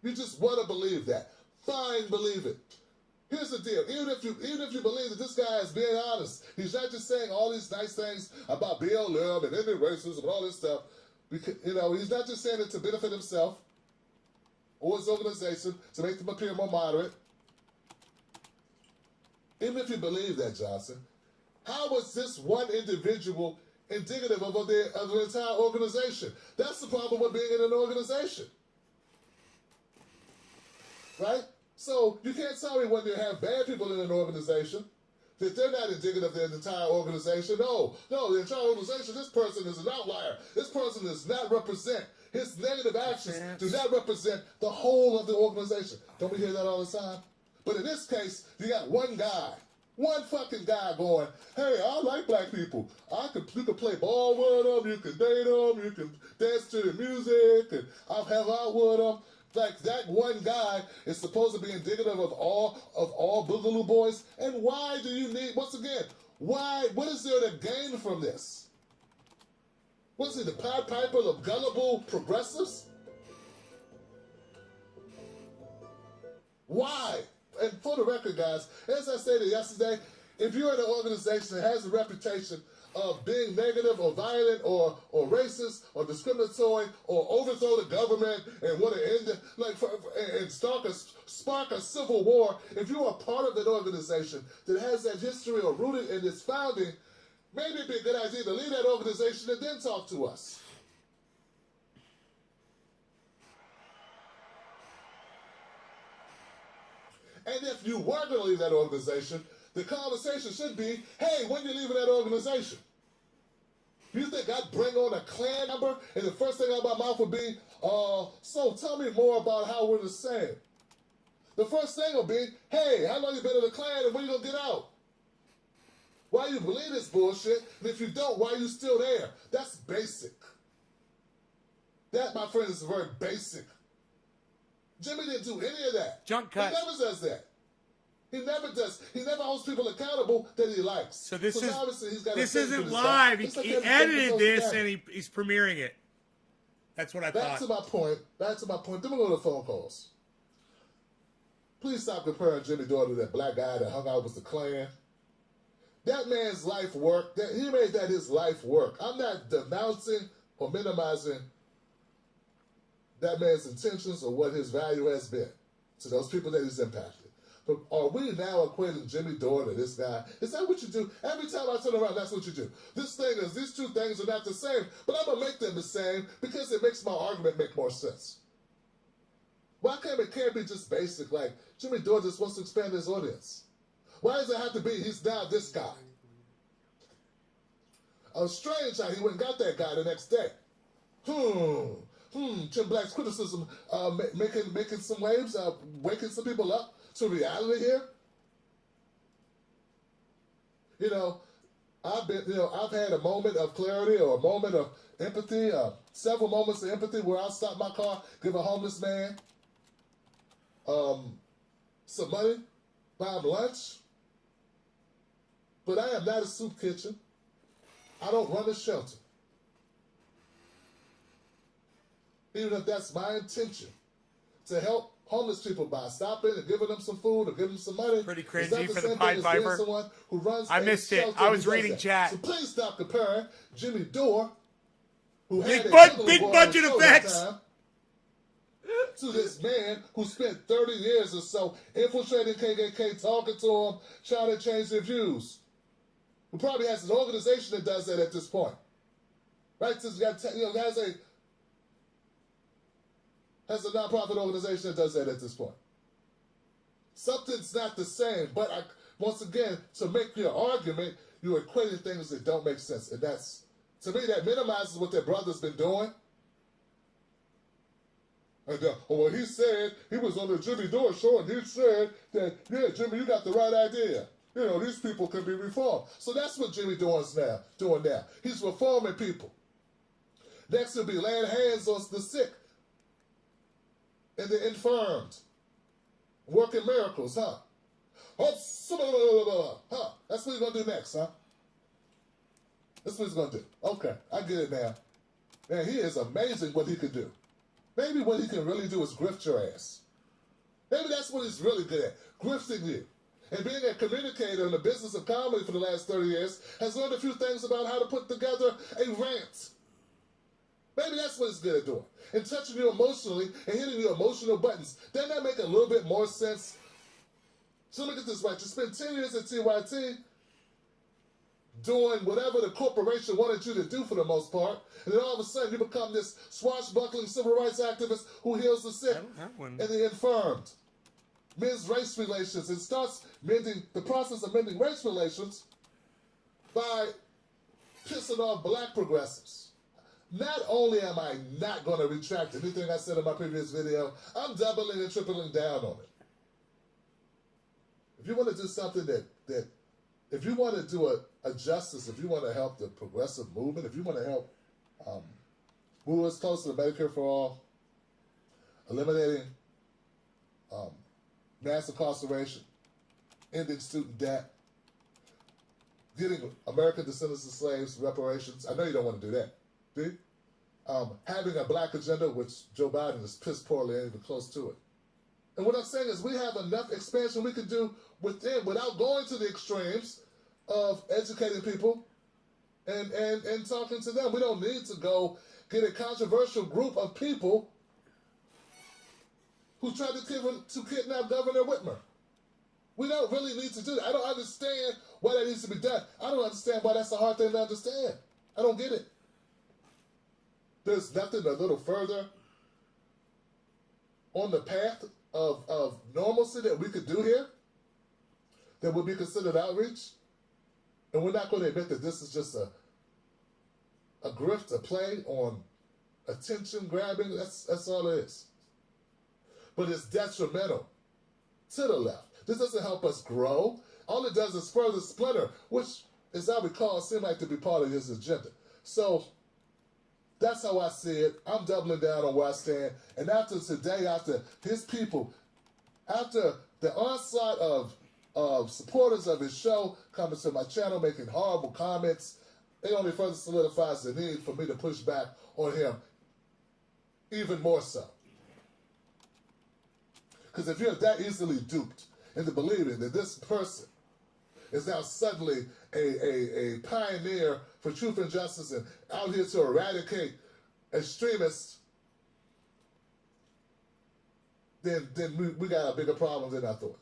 You just want to believe that. Fine, believe it. Here's the deal. Even if you believe that this guy is being honest, he's not just saying all these nice things about BLM and ending racism and all this stuff. Because, he's not just saying it to benefit himself or his organization to make them appear more moderate. Even if you believe that, Johnson, how was this one individual indicative of the entire organization? That's the problem with being in an organization, right? So you can't tell me when you have bad people in an organization that they're not indicative of the entire organization. No, the entire organization, this person is an outlier. This person does not represent, his negative actions do not represent the whole of the organization. Don't we hear that all the time? But in this case, you got one fucking guy going, hey, I like black people. You can play ball with them, you can date them, you can dance to the music, and I'll have out with them. Like, that one guy is supposed to be indicative of all Boogaloo Boys. And why do you need, once again, what is there to gain from this? What's he, the Pied Piper of gullible progressives? Why? And for the record, guys, as I stated yesterday, if you're in an organization that has a reputation being negative or violent or racist or discriminatory or overthrow the government and want to end it, and spark a civil war, if you are part of that organization that has that history or rooted in its founding, maybe it'd be a good idea to leave that organization and then talk to us. And if you were going to leave that organization, the conversation should be, hey, when you leaving that organization? You think I'd bring on a Klan number and the first thing out of my mouth would be, so tell me more about how we're the same. The first thing will be, hey, how long you been in the Klan and when you going to get out? Why you believe this bullshit? And if you don't, why are you still there? That's basic. That, my friend, is very basic. Jimmy didn't do any of that. Junk cut. He never does that. He never does. He never holds people accountable that he likes. So this this isn't live. He edited this and he's premiering it. That's what I thought. Back to my point. Then we'll go to phone calls. Please stop comparing Jimmy Dore to that black guy that hung out with the Klan. That man's life work. He made that his life work. I'm not denouncing or minimizing that man's intentions or what his value has been to those people that he's impacted. But are we now equating Jimmy Dore to this guy? Is that what you do? Every time I turn around, that's what you do. These two things are not the same, but I'm going to make them the same because it makes my argument make more sense. Why can't it be just basic, like Jimmy Dore just wants to expand his audience? Why does it have to be he's now this guy? Strange how he went and got that guy the next day. Jim Black's criticism making some waves, waking some people up to reality here. I've had a moment of clarity or a moment of empathy, several moments of empathy where I'll stop my car, give a homeless man some money, buy him lunch. But I am not a soup kitchen. I don't run a shelter. Even if that's my intention, to help homeless people by stopping and giving them some food or giving them some money. Pretty cringy for the Pied Piper. I missed it. I was reading chat. So please stop comparing Jimmy Dore, who had big budget effects, to this man who spent 30 years or so infiltrating KKK, talking to them, trying to change their views. Who probably has an organization that does that at this point. Right? Since has a nonprofit organization that does that at this point. Something's not the same, but once again, to make your argument, you're equating things that don't make sense. And that's, to me, that minimizes what their brother's been doing. And, well, he said, he was on the Jimmy Dore show, and he said that, yeah, Jimmy, you got the right idea. These people can be reformed. So that's what Jimmy Dore's doing now. He's reforming people. Next, he'll be laying hands on the sick and the infirmed. Working miracles, huh? That's what he's going to do next, huh? That's what he's going to do. Okay, I get it now. Man, he is amazing what he can do. Maybe what he can really do is grift your ass. Maybe that's what he's really good at, grifting you. And being a communicator in the business of comedy for the last 30 years, has learned a few things about how to put together a rant. Maybe that's what he's good at doing. And touching you emotionally and hitting your emotional buttons. Doesn't that make a little bit more sense? So let me get this right. You spent 10 years at TYT doing whatever the corporation wanted you to do for the most part, and then all of a sudden you become this swashbuckling civil rights activist who heals the sick and the infirmed, mends race relations, and starts the process of mending race relations by pissing off black progressives. Not only am I not going to retract anything I said in my previous video, I'm doubling and tripling down on it. If you want to do something that if you want to do a justice, if you want to help the progressive movement, if you want to help move us closer to Medicare for all, eliminating mass incarceration, ending student debt, getting American descendants of slaves reparations. I know you don't want to do that, do you? Having a black agenda, which Joe Biden is piss poorly, ain't even close to it. And what I'm saying is we have enough expansion we can do within without going to the extremes of educating people and talking to them. We don't need to go get a controversial group of people who tried to kidnap Governor Whitmer. We don't really need to do that. I don't understand why that needs to be done. I don't understand why that's a hard thing to understand. I don't get it. There's nothing a little further on the path of normalcy that we could do here that would be considered outreach. And we're not going to admit that this is just a grift, a play on attention grabbing. That's all it is. But it's detrimental to the left. This doesn't help us grow. All it does is further splinter, which, as I recall, seemed like to be part of his agenda. So that's how I see it. I'm doubling down on where I stand. And after today, after his people, after the onslaught of supporters of his show coming to my channel, making horrible comments, it only further solidifies the need for me to push back on him even more so. Because if you're that easily duped into believing that this person is now suddenly a pioneer for truth and justice and out here to eradicate extremists, then we got a bigger problem than I thought.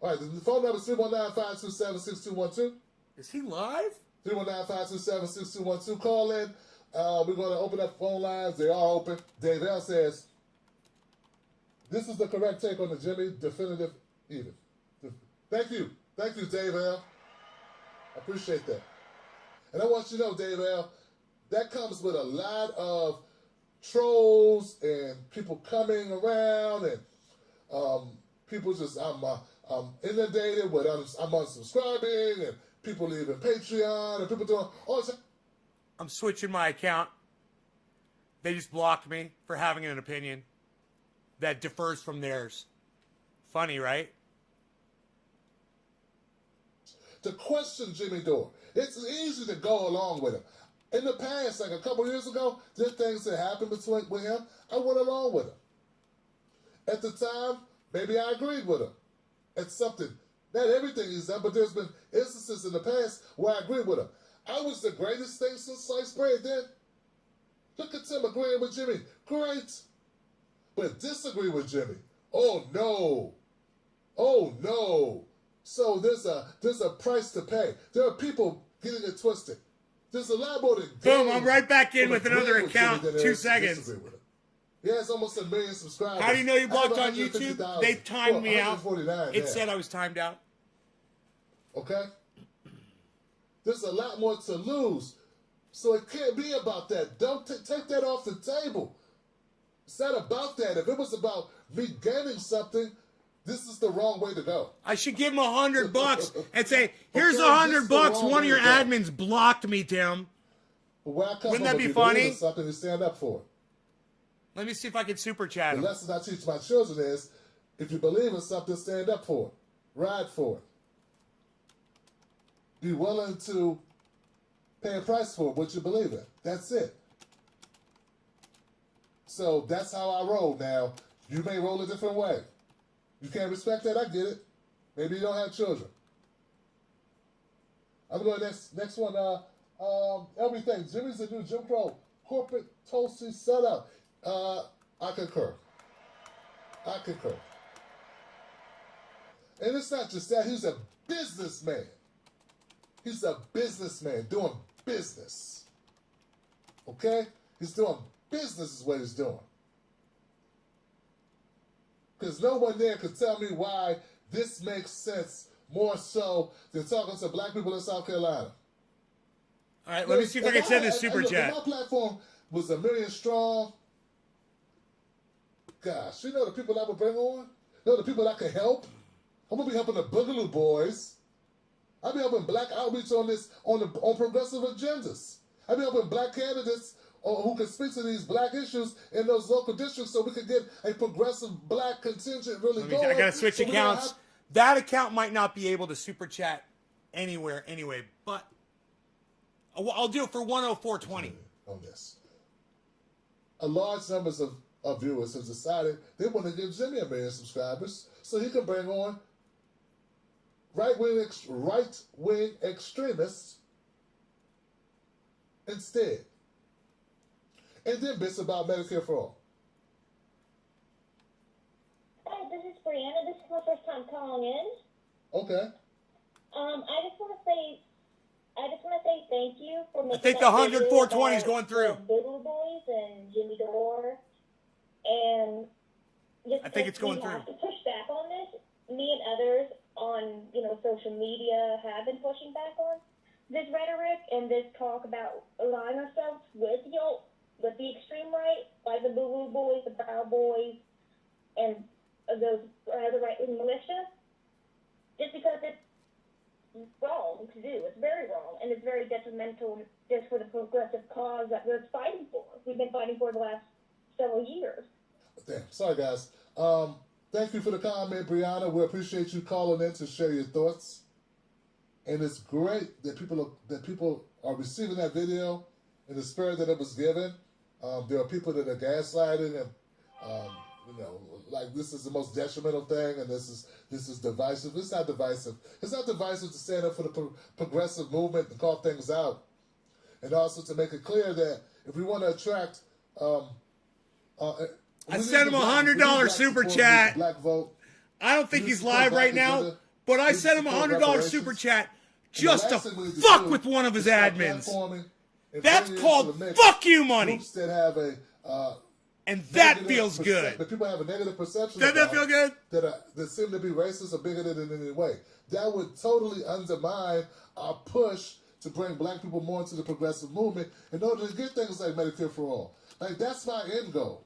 All right, the phone number is 319-527-6212. Is he live? 319-527-6212. Call in. We're going to open up phone lines. They are open. Dave L says, this is the correct take on the Jimmy definitive even. Thank you. Thank you, Dave L. I appreciate that. And I want you to know, Dave L., that comes with a lot of trolls and people coming around and people just, I'm inundated with, I'm unsubscribing and people leaving Patreon and people doing all this. I'm switching my account. They just blocked me for having an opinion that differs from theirs. Funny, right? To question Jimmy Dore. It's easy to go along with him. In the past, like a couple years ago, there are things that happened with him. I went along with him. At the time, maybe I agreed with him. It's something, not everything he's done, but there's been instances in the past where I agreed with him. I was the greatest thing since sliced bread then. Look at Tim agreeing with Jimmy. Great. But disagree with Jimmy. Oh no. Oh no. So there's a price to pay. There are people getting it twisted. There's a lot more than boom, I'm right back in with another account. 2 seconds. Yeah, it's almost 1 million subscribers. How do you know you blocked on YouTube? They timed me out. It said I was timed out. Okay? There's a lot more to lose. So it can't be about that. Don't take that off the table. It's not about that. If it was about me gaining something, this is the wrong way to go. I should give him $100 and say, here's $100. One of your admins blocked me, Tim. Wouldn't that be funny? Something to stand up for. Let me see if I can super chat The him. lesson I teach my children is, if you believe in something, stand up for it. Ride for it. Be willing to pay a price for what you believe in. That's it. So that's how I roll now. You may roll a different way. You can't respect that, I get it. Maybe you don't have children. I'm going next one. Everything. Jimmy's the new Jim Crow. Corporate toasty setup. I concur. I concur. And it's not just that. He's a businessman. He's a businessman doing business. Okay? He's doing business is what he's doing. Because no one there could tell me why this makes sense more so than talking to black people in South Carolina. All right, let me see if I can send this super chat. If my platform was 1 million strong, gosh, you know the people I would bring on? You know the people I could help? I'm going to be helping the Boogaloo Boys. I'll be helping black outreach on progressive agendas. I'll be helping black candidates who can speak to these black issues in those local districts so we can get a progressive black contingent really going. I got to switch accounts. That account might not be able to super chat anywhere anyway, but I'll do it for 104.20. On this. A large number of viewers have decided they want to give Jimmy 1 million subscribers so he can bring on right-wing extremists instead. And then bits about Medicare for all. Hi, this is Brianna. This is my first time calling in. Okay. I just want to say thank you for making. I think the that 100 video 420 is about going through. the Boogaloo Boys and Jimmy Dore, and just I think it's going we through. have to push back on this. Me and others on social media have been pushing back on this rhetoric and this talk about aligning ourselves with the extreme right, like the Boogaloo Boys, the Proud Boys, and those the right-wing militia, just because it's wrong to do. It's very wrong, and it's very detrimental just for the progressive cause that we're fighting for. We've been fighting for the last several years. Damn. Sorry, guys. Thank you for the comment, Brianna. We appreciate you calling in to share your thoughts. And it's great that people are receiving that video in the spirit that it was given. There are people that are gaslighting and like this is the most detrimental thing, and this is divisive. It's not divisive. It's not divisive to stand up for the progressive movement and call things out, and also to make it clear that if we want to attract, I sent him $100 super chat. Black vote. I don't think he's live right now, but I sent him $100 super chat just to fuck with one of his admins. That's called fuck you money. Groups that have a and that feels good. But people have a negative perception. Doesn't that feel good? That seem to be racist or bigoted in any way. That would totally undermine our push to bring black people more into the progressive movement in order to get things like Medicare for all. Like, that's my end goal.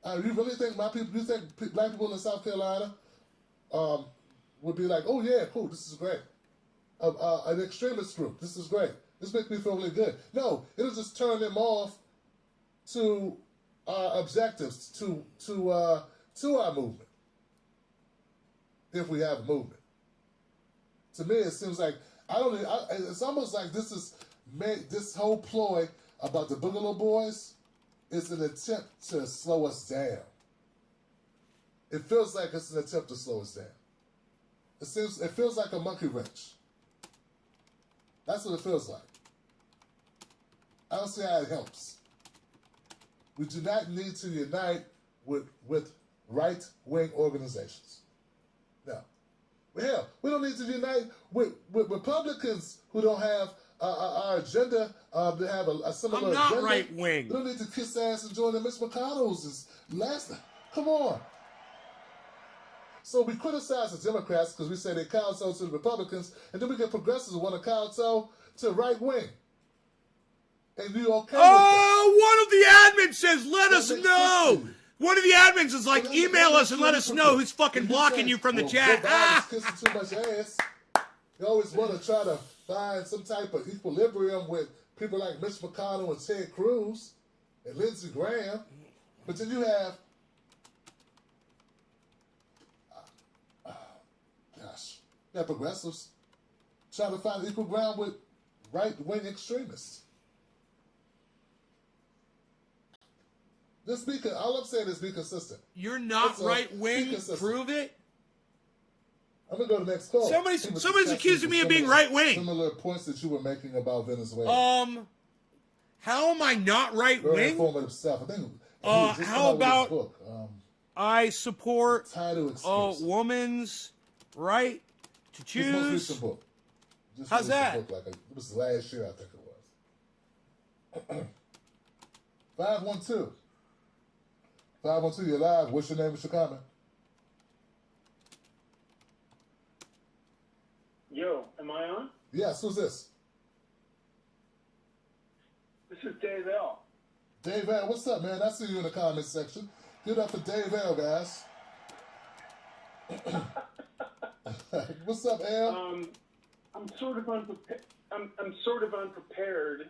You really think you think black people in South Carolina would be like, oh yeah, cool, this is great. An extremist group, this is great. This makes me feel really good. No, it'll just turn them off to our objectives, to our movement, if we have a movement. To me, it seems like it's almost like this whole ploy about the Boogaloo Boys is an attempt to slow us down. It feels like it's an attempt to slow us down. It feels like a monkey wrench. That's what it feels like. I don't see how it helps. We do not need to unite with right-wing organizations. No. Hell, we don't need to unite with Republicans who don't have our agenda, to have a similar I'm not agenda. right-wing. We don't need to kiss ass and join the Mitch McConnells. Come on. So we criticize the Democrats because we say they kowtow to the Republicans, and then we get progressives who want to kowtow to right-wing. And you okay with that? One of the admins says, let us know. One of the admins is like, email us and let us know who's fucking blocking you from the chat. Kissing too much ass. You always want to try to find some type of equilibrium with people like Mitch McConnell and Ted Cruz and Lindsey Graham. But then you have, progressives trying to find equal ground with right-wing extremists. All I'm saying is be consistent. You're not right-wing. Prove it. I'm going to go to the next call. Somebody's accusing me of being right-wing. Similar points that you were making about Venezuela. How am I not Very right-wing? informative stuff. I think How about book, I support Title Excuse. woman's right to His most choose? recent book. Just How's released a that? book, it was last year, I think it was. 512. 512, you're live. What's your name? What's your comment? Yo, am I on? Yes, who's this? This is Dave L. Dave L, what's up, man? I see you in the comment section. Give it up for Dave L, guys. What's up, Al? I'm sort of unprepared. I'm sort of unprepared,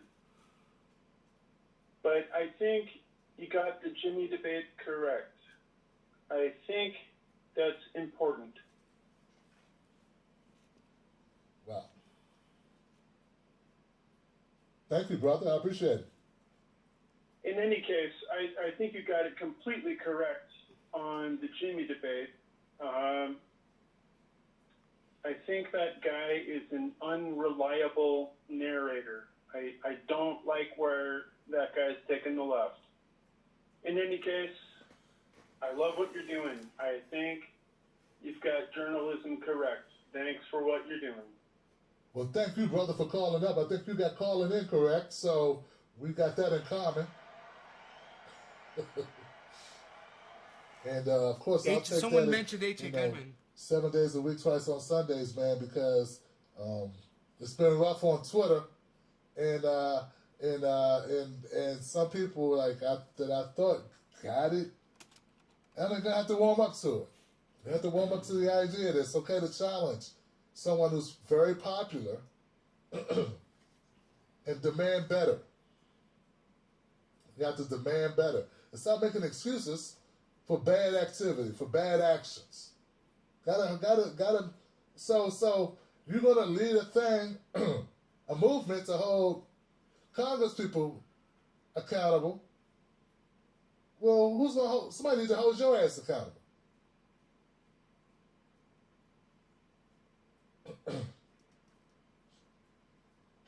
but I think you got the Jimmy debate correct. I think that's important. Wow. Thank you, brother. I appreciate it. In any case, I think you got it completely correct on the Jimmy debate. I think that guy is an unreliable narrator. like where that guy's taking the left. In any case, I love what you're doing. I think you've got journalism correct. Thanks for what you're doing. Well, thank you, brother, for calling up. I think you got calling in correct, so we got that in common. And, of course, I'll take someone that, mentioned H.A. Goodman. 7 days a week, twice on Sundays, man, because it's been rough on Twitter, and some people that I thought got it, and they're gonna have to warm up to it. They have to warm up to the idea that it's okay to challenge someone who's very popular and demand better. You have to demand better and stop making excuses for bad activity, for bad actions. Gotta. So you're gonna lead a thing, a movement to hold Congress people accountable. Well, who's gonna hold? Somebody needs to hold your ass accountable.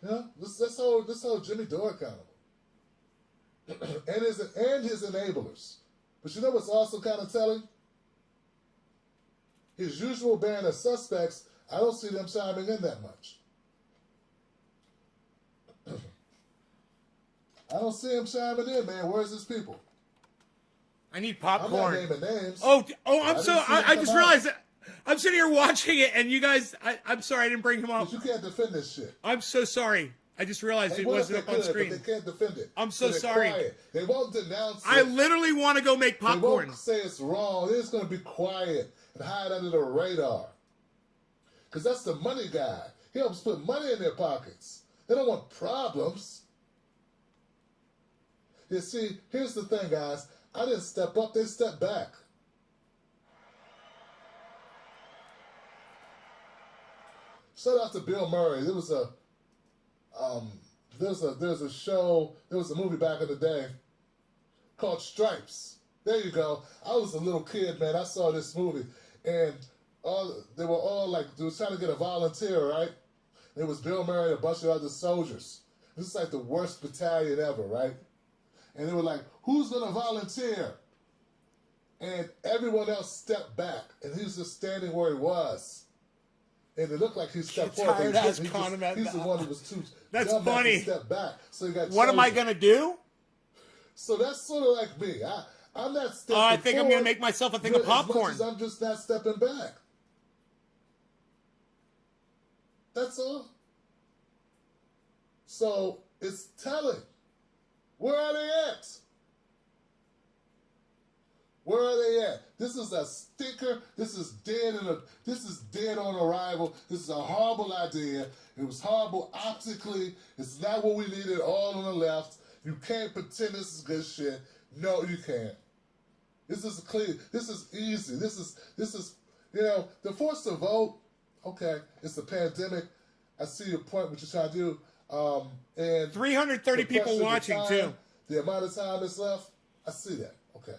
Yeah, let's hold Jimmy Dore accountable, and his enablers. But you know what's also kind of telling? His usual band of suspects, I don't see them chiming in that much. I don't see him chiming in, man. Where's his people? I need popcorn. I'm not naming names. I just realized that I'm sitting here watching it, and you guys, I'm sorry I didn't bring him up. But you can't defend this shit. I'm so sorry. I just realized it wasn't up on screen. But they can't defend it. I'm so they're sorry. Quiet. They won't denounce it. I literally want to go make popcorn. They won't say it's wrong. They're just going to be quiet and hide under the radar. Because that's the money guy. He helps put money in their pockets. They don't want problems. You see, here's the thing, guys. I didn't step up. They stepped back. Shout out to Bill Murray. There was a show, there was a movie back in the day called Stripes. There you go. I was a little kid, man. I saw this movie, and they were trying to get a volunteer, right? It was Bill Murray and a bunch of other soldiers. This is like the worst battalion ever, right? And they were like, who's going to volunteer? And everyone else stepped back, and he was just standing where he was. And it looked like he stepped forward. He's the one who was too. That's funny. Step back, so he got. What am I gonna do? So that's sort of like me. I'm not stepping. I think forward, I'm gonna make myself a thing of popcorn. As much as I'm just not stepping back. That's all. So it's telling. Where are they at? Where are they at? This is a stinker. This is dead on arrival. This is a horrible idea. It was horrible optically. It's not what we needed all on the left. You can't pretend this is good shit. No, you can't. This is clear. This is easy. This is the force to vote. Okay, it's a pandemic. I see your point, what you're trying to do. And 330 people watching too. The amount of time that's left, I see that. Okay.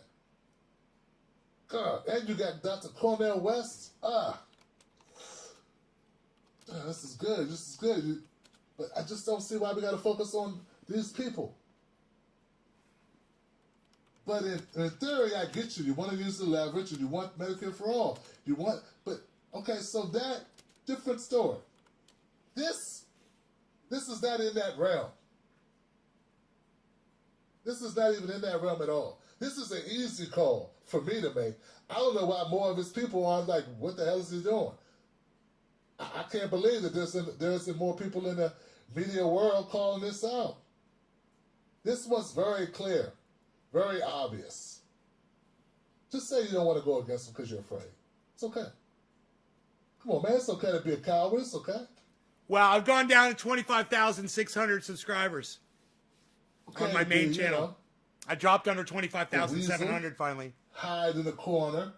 God, and you got Dr. Cornel West. This is good. This is good. But I just don't see why we got to focus on these people. But in theory, I get you. You want to use the leverage, and you want Medicare for all. Okay, so that different story. This is not in that realm. This is not even in that realm at all. This is an easy call for me to make. I don't know why more of his people are like, what the hell is he doing? I can't believe that there's more people in the media world calling this out. This was very clear, very obvious. Just say you don't want to go against him because you're afraid. It's okay. Come on, man. It's okay to be a coward. It's okay. Well, I've gone down to 25,600 subscribers on my main channel. I dropped under 25,700 finally. Hide in the corner.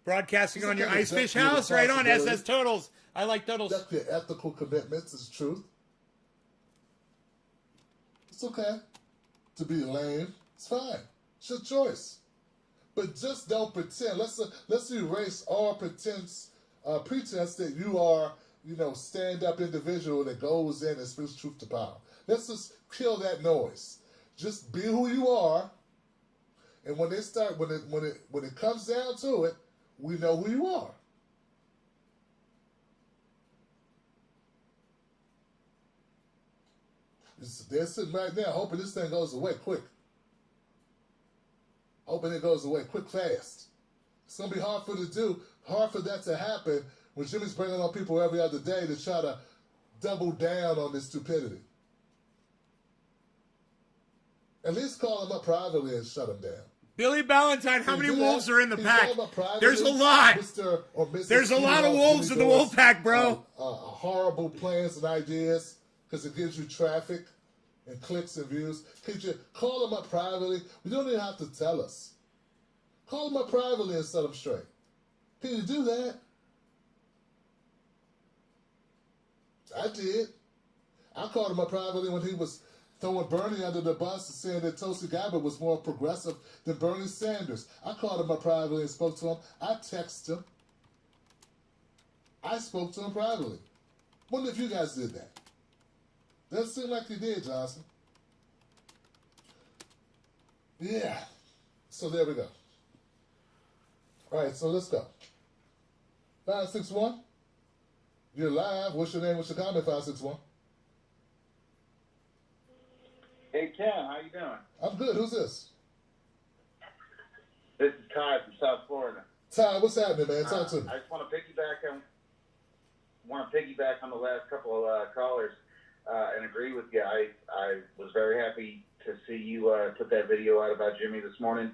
Broadcasting on your Ice Fish House, right on SS Totals. I like Totals. That's your ethical commitments, is truth. It's okay to be lame. It's fine. It's your choice. But just don't pretend. Let's erase all pretense that you are, stand-up individual that goes in and speaks truth to power. Let's just kill that noise. Just be who you are. And when they start, when it comes down to it, we know who you are. They're sitting right now hoping this thing goes away quick. Hoping it goes away quick, fast. It's going to be hard for that to happen when Jimmy's bringing on people every other day to try to double down on this stupidity. At least call him up privately and shut him down. Billy Ballantyne, how many wolves are in the Can pack? you call him up privately, There's a lot. Mr. or Mrs. There's a lot of wolves in the wolf pack, bro. Horrible plans and ideas because it gives you traffic and clicks and views. Could you call them up privately? You don't even have to tell us. Call them up privately and set them straight. Can you do that? I did. I called him up privately when he was throwing Bernie under the bus and saying that Tulsi Gabbard was more progressive than Bernie Sanders. I called him up privately and spoke to him. I texted him. I spoke to him privately. Wonder if you guys did that. Doesn't seem like you did, Johnson. Yeah. So there we go. All right, so let's go. 561. You're live. What's your name? What's your comment? 561. Hey, Ken, how you doing? I'm good. Who's this? This is Ty from South Florida. Ty, what's happening, man? Talk to me. I just want to piggyback on the last couple of callers and agree with you. I was very happy to see you put that video out about Jimmy this morning,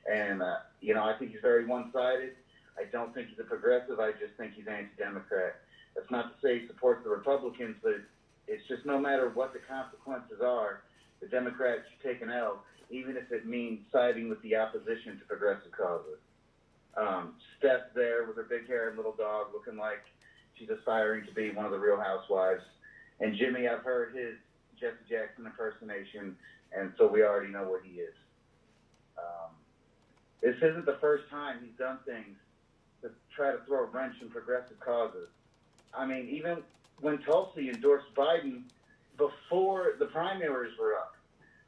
and I think he's very one-sided. I don't think he's a progressive. I just think he's anti-Democrat. That's not to say he supports the Republicans, but it's just no matter what the consequences are, the Democrats should take an L, even if it means siding with the opposition to progressive causes. Steph there with her big hair and little dog looking like she's aspiring to be one of the Real Housewives. And Jimmy, I've heard his Jesse Jackson impersonation, and so we already know what he is. This isn't the first time he's done things to try to throw a wrench in progressive causes. I mean, even when Tulsi endorsed Biden before the primaries were up.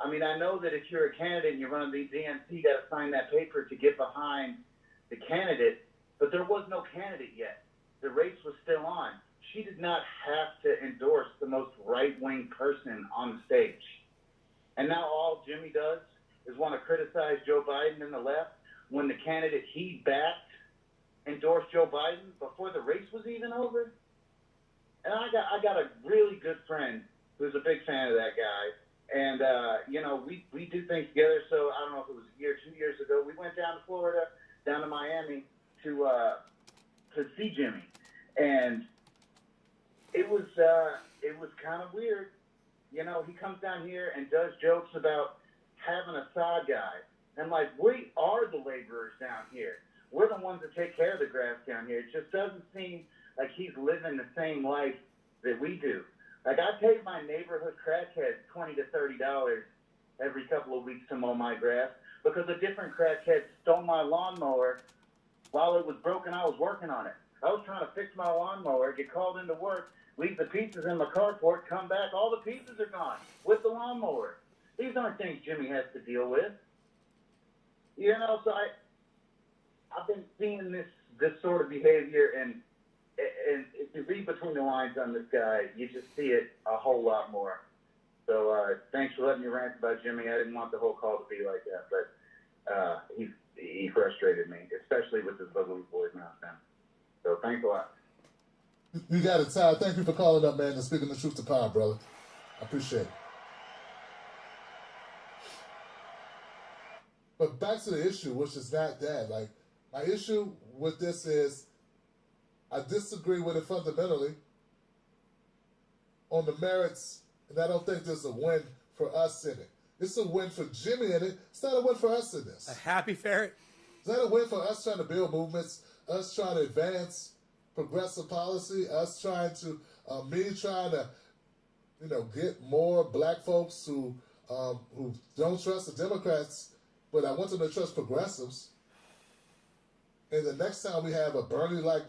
I mean, I know that if you're a candidate and you're running the DNC, you got to sign that paper to get behind the candidate, but there was no candidate yet. The race was still on. She did not have to endorse the most right-wing person on the stage. And now all Jimmy does is want to criticize Joe Biden and the left when the candidate he backed endorsed Joe Biden before the race was even over. And I got a really good friend who's a big fan of that guy. And, we do things together. So I don't know if it was a year, 2 years ago, we went down to Florida, down to Miami to see Jimmy. And it was kind of weird. He comes down here and does jokes about having a side guy. And like, we are the laborers down here. We're the ones that take care of the grass down here. It just doesn't seem like he's living the same life that we do. Like, I pay my neighborhood crackhead $20 to $30 every couple of weeks to mow my grass because a different crackhead stole my lawnmower while it was broken. I was working on it. I was trying to fix my lawnmower, get called into work, leave the pieces in my carport, come back, all the pieces are gone with the lawnmower. These aren't things Jimmy has to deal with. So I've been seeing this sort of behavior, and if you read between the lines on this guy, you just see it a whole lot more. So thanks for letting me rant about Jimmy. I didn't want the whole call to be like that, but he frustrated me, especially with his Bugly Boys nonsense. So thanks a lot. You got it, Ty. Thank you for calling up, man, and speaking the truth to power, brother. I appreciate it. But back to the issue, which is not that. Like, my issue with this is I disagree with it fundamentally on the merits, and I don't think there's a win for us in it. It's a win for Jimmy in it. It's not a win for us in this. A happy ferret? It's not a win for us trying to build movements, us trying to advance progressive policy, us trying to, me trying to, get more black folks who don't trust the Democrats, but I want them to trust progressives. And the next time we have a Bernie-like,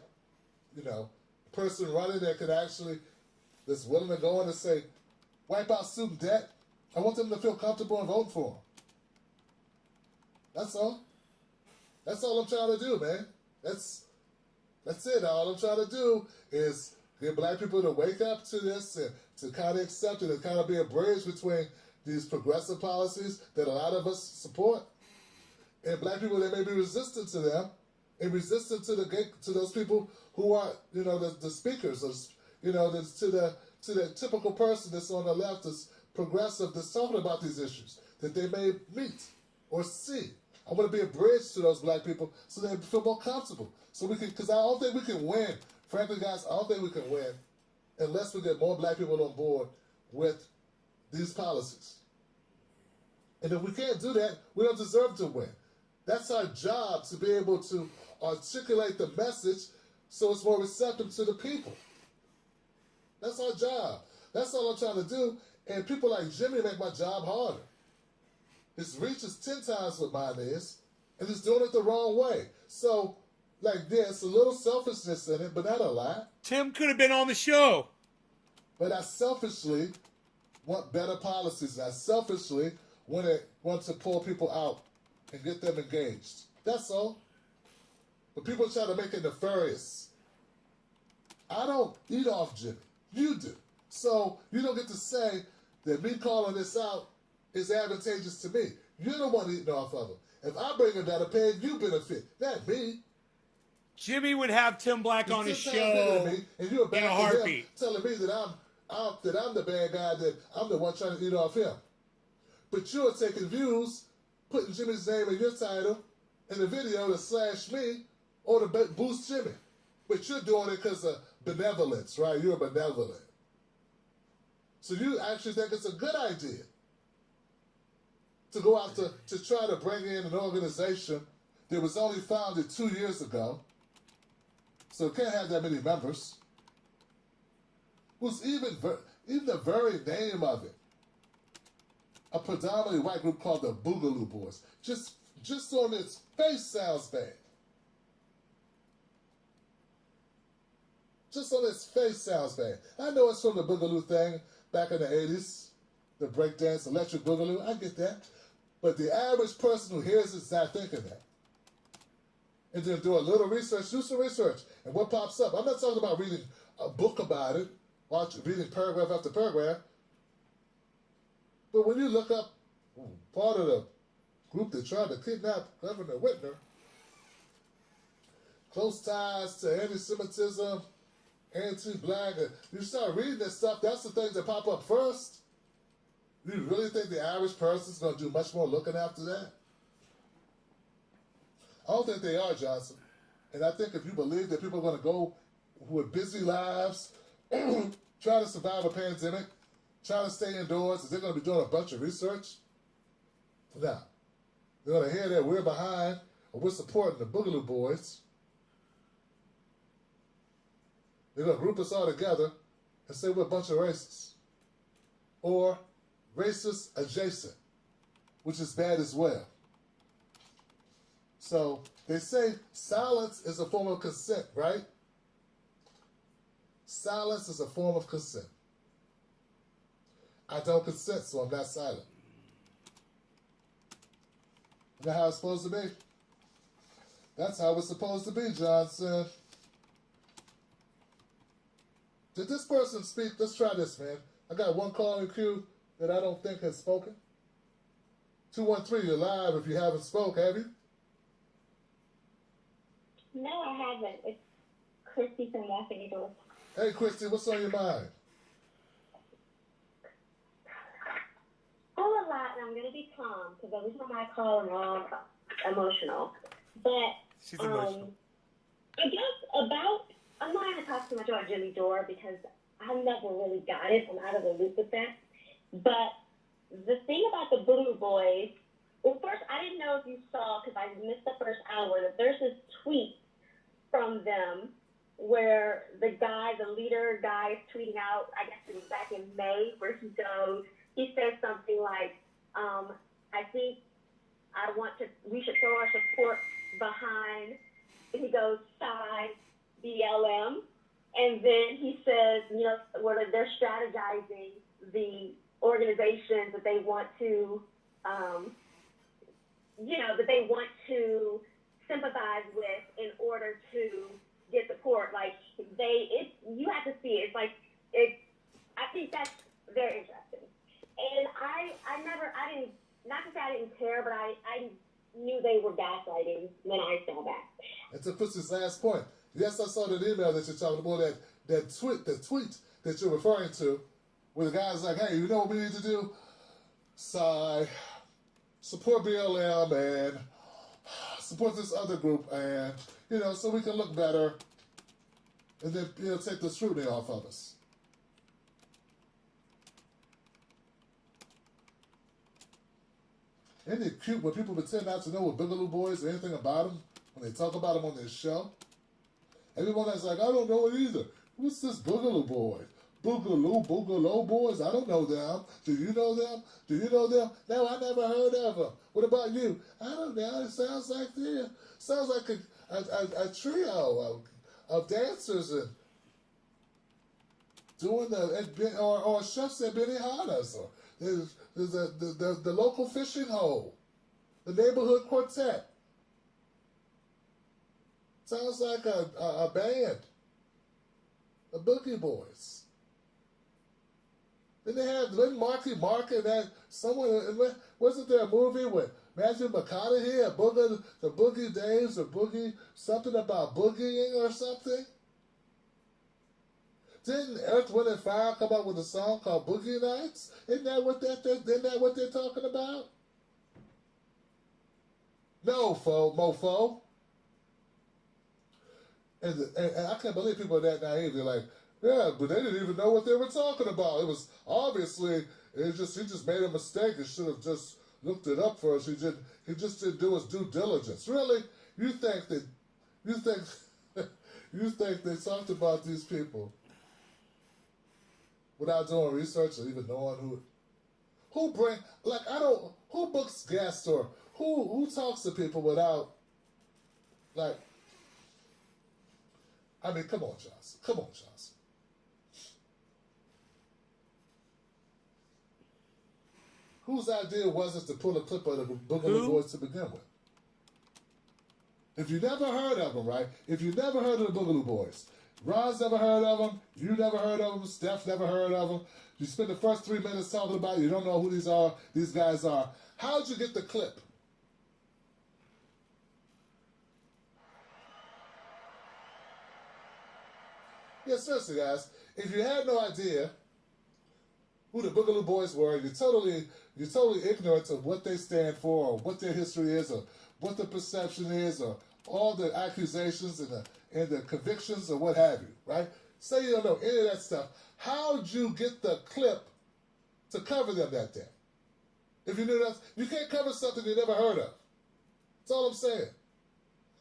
person running that could actually, that's willing to go in and say, wipe out student debt. I want them to feel comfortable and vote for them. That's all. That's all I'm trying to do, man. That's it. All I'm trying to do is get black people to wake up to this and to kind of accept it and kind of be a bridge between these progressive policies that a lot of us support and black people that may be resistant to them and resistant to those people who are, the speakers, or, to the typical person that's on the left, that's progressive, that's talking about these issues that they may meet or see. I want to be a bridge to those black people so they feel more comfortable. So we can, because I don't think we can win. Frankly, guys, I don't think we can win unless we get more black people on board with these policies. And if we can't do that, we don't deserve to win. That's our job, to be able to articulate the message so it's more receptive to the people. That's our job. That's all I'm trying to do. And people like Jimmy make my job harder. His reach is 10 times what mine is, and he's doing it the wrong way. So, there's a little selfishness in it, but not a lot. Tim could have been on the show. But I selfishly want better policies. I selfishly want to pull people out and get them engaged. That's all. But people try to make it nefarious. I don't eat off Jimmy. You do. So you don't get to say that me calling this out is advantageous to me. You're the one eating off of him. If I bring a better pay, you benefit. Not me. Jimmy would have Tim Black on his show and you're in a heartbeat. Telling me that I'm the bad guy, that I'm the one trying to eat off him. But you're taking views, putting Jimmy's name in your title in the video to slash me or to boost Jimmy. But you're doing it because of benevolence, right? You're benevolent. So you actually think it's a good idea to go out to try to bring in an organization that was only founded 2 years ago, so it can't have that many members, who's even the very name of it, a predominantly white group called the Boogaloo Boys. Just on its face sounds bad. Just on its face sounds bad. I know it's from the Boogaloo thing back in the 80s, the breakdance, electric Boogaloo. I get that. But the average person who hears it is not thinking that. And then do a little research, do some research. And what pops up? I'm not talking about reading a book about it, reading paragraph after paragraph. But when you look up part of the group that tried to kidnap Governor Whitmer, close ties to anti-Semitism, anti-black, you start reading this stuff, that's the things that pop up first. You really think the average person's going to do much more looking after that? I don't think they are, Johnson. And I think if you believe that people are going to go with busy lives, try to survive a pandemic, try to stay indoors, is they're going to be doing a bunch of research? No. They're going to hear that we're behind or we're supporting the Boogaloo Boys. They're going to group us all together and say we're a bunch of racists. Or racist adjacent, which is bad as well. So they say silence is a form of consent, right? Silence is a form of consent. I don't consent, so I'm not silent. Isn't that how it's supposed to be? That's how it's supposed to be, Johnson. Did this person speak? Let's try this, man. I got one call in queue that I don't think has spoken. 213, you're live if you haven't spoke, have you? No, I haven't. It's Christy from Los Angeles. Hey, Christy, what's on your mind? Oh, a lot, and I'm going to be calm, because every time I call, I'm all emotional. But, She's emotional. I guess I'm not going to talk too much about Jimmy Dore, because I never really got it. I'm out of the loop with that. But the thing about the Blue Boys, well, first, I didn't know if you saw, because I missed the first hour, that there's this tweet from them where the leader guy is tweeting out, I guess it was back in May, where he says something like, I think we should throw our support behind, and he goes, Psi, BLM, and then he says, where they're strategizing the organizations that they want to, that they want to sympathize with in order to get support. Like you have to see it. It's like I think that's very interesting. And I didn't, not to say I didn't care, but I knew they were gaslighting when I saw that. And to Chris's last point, yes, I saw that email that you're talking about, that tweet that you're referring to, where the guy's like, hey, you know what we need to do? Sigh, support BLM and support this other group, and, so we can look better, and then, take the scrutiny off of us. Isn't it cute when people pretend not to know what Boogaloo Boys or anything about them when they talk about them on their show? Everyone that's like, I don't know it either. What's this Boogaloo Boys? Boogaloo Boys? I don't know them. Do you know them? Do you know them? No, I never heard of them. What about you? I don't know. It sounds like a trio of dancers and doing or chefs at Benihana's, or there's the local fishing hole, the neighborhood quartet. Sounds like a band, the Boogie Boys. Then they have Marky Mark and that someone, wasn't there a movie with Matthew McConaughey, the Boogie Days, or Boogie, something about boogieing or something? Didn't Earth, Wind and Fire come up with a song called Boogie Nights? Isn't that what they're talking about? No, mofo. And I can't believe people are that naive. They're like, yeah, but they didn't even know what they were talking about. It was obviously, he just made a mistake. He should have just looked it up first. He just didn't do his due diligence. Really? You think they talked about these people without doing research or even knowing who books guests, or who talks to people without, like, I mean, come on, Johnson. Whose idea was it to pull a clip of the Boogaloo Boys to begin with? If you never heard of them, right? If you never heard of the Boogaloo Boys, Ron's never heard of them, you never heard of them, Steph never heard of them, you spend the first 3 minutes talking about it, you don't know who these guys are. How'd you get the clip? Yeah, seriously, guys, if you had no idea who the Boogaloo Boys were, you're totally ignorant of what they stand for, or what their history is, or what the perception is, or all the accusations and the convictions, or what have you, right? Say you don't know any of that stuff. How'd you get the clip to cover them that day? If you knew that, you can't cover something you never heard of. That's all I'm saying.